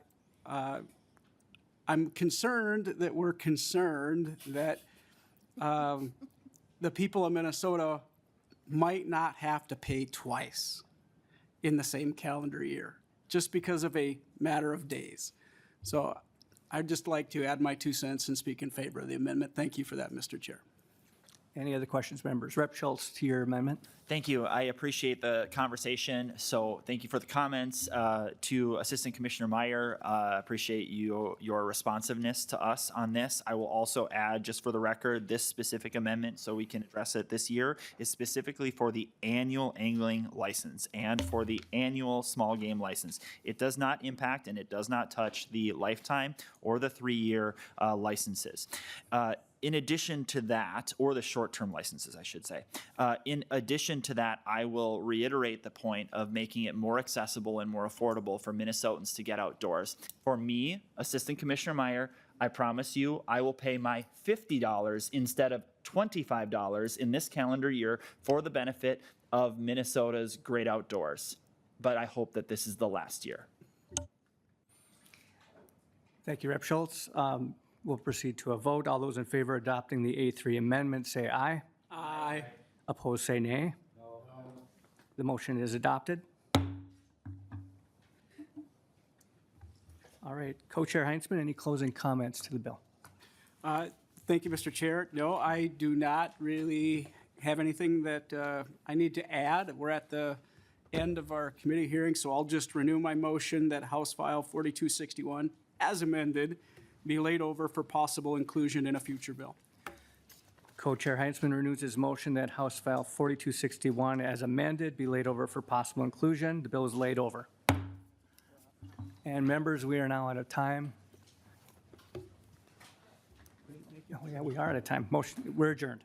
I'm concerned that we're concerned that the people of Minnesota might not have to pay twice in the same calendar year, just because of a matter of days. So I'd just like to add my 2 cents and speak in favor of the amendment. Thank you for that, Mr. Chair.
Any other questions, members? Rep. Schultz, to your amendment.
Thank you. I appreciate the conversation. So thank you for the comments. To Assistant Commissioner Meyer, appreciate your responsiveness to us on this. I will also add, just for the record, this specific amendment, so we can address it this year, is specifically for the annual angling license and for the annual small game license. It does not impact and it does not touch the lifetime or the 3-year licenses. In addition to that, or the short-term licenses, I should say. In addition to that, I will reiterate the point of making it more accessible and more affordable for Minnesotans to get outdoors. For me, Assistant Commissioner Meyer, I promise you, I will pay my $50 instead of $25 in this calendar year for the benefit of Minnesota's great outdoors. But I hope that this is the last year.
Thank you, Rep. Schultz. We'll proceed to a vote. All those in favor of adopting the A3 amendment say aye.
Aye.
Opposed say nay. No. The motion is adopted. All right, Co-Chair Heintzeman, any closing comments to the bill?
Thank you, Mr. Chair. No, I do not really have anything that I need to add. We're at the end of our committee hearing, so I'll just renew my motion that House File 4261, as amended, be laid over for possible inclusion in a future bill.
Co-Chair Heintzeman renews his motion that House File 4261 as amended be laid over for possible inclusion. The bill is laid over. And members, we are now out of time. Oh, yeah, we are out of time. Motion, we're adjourned.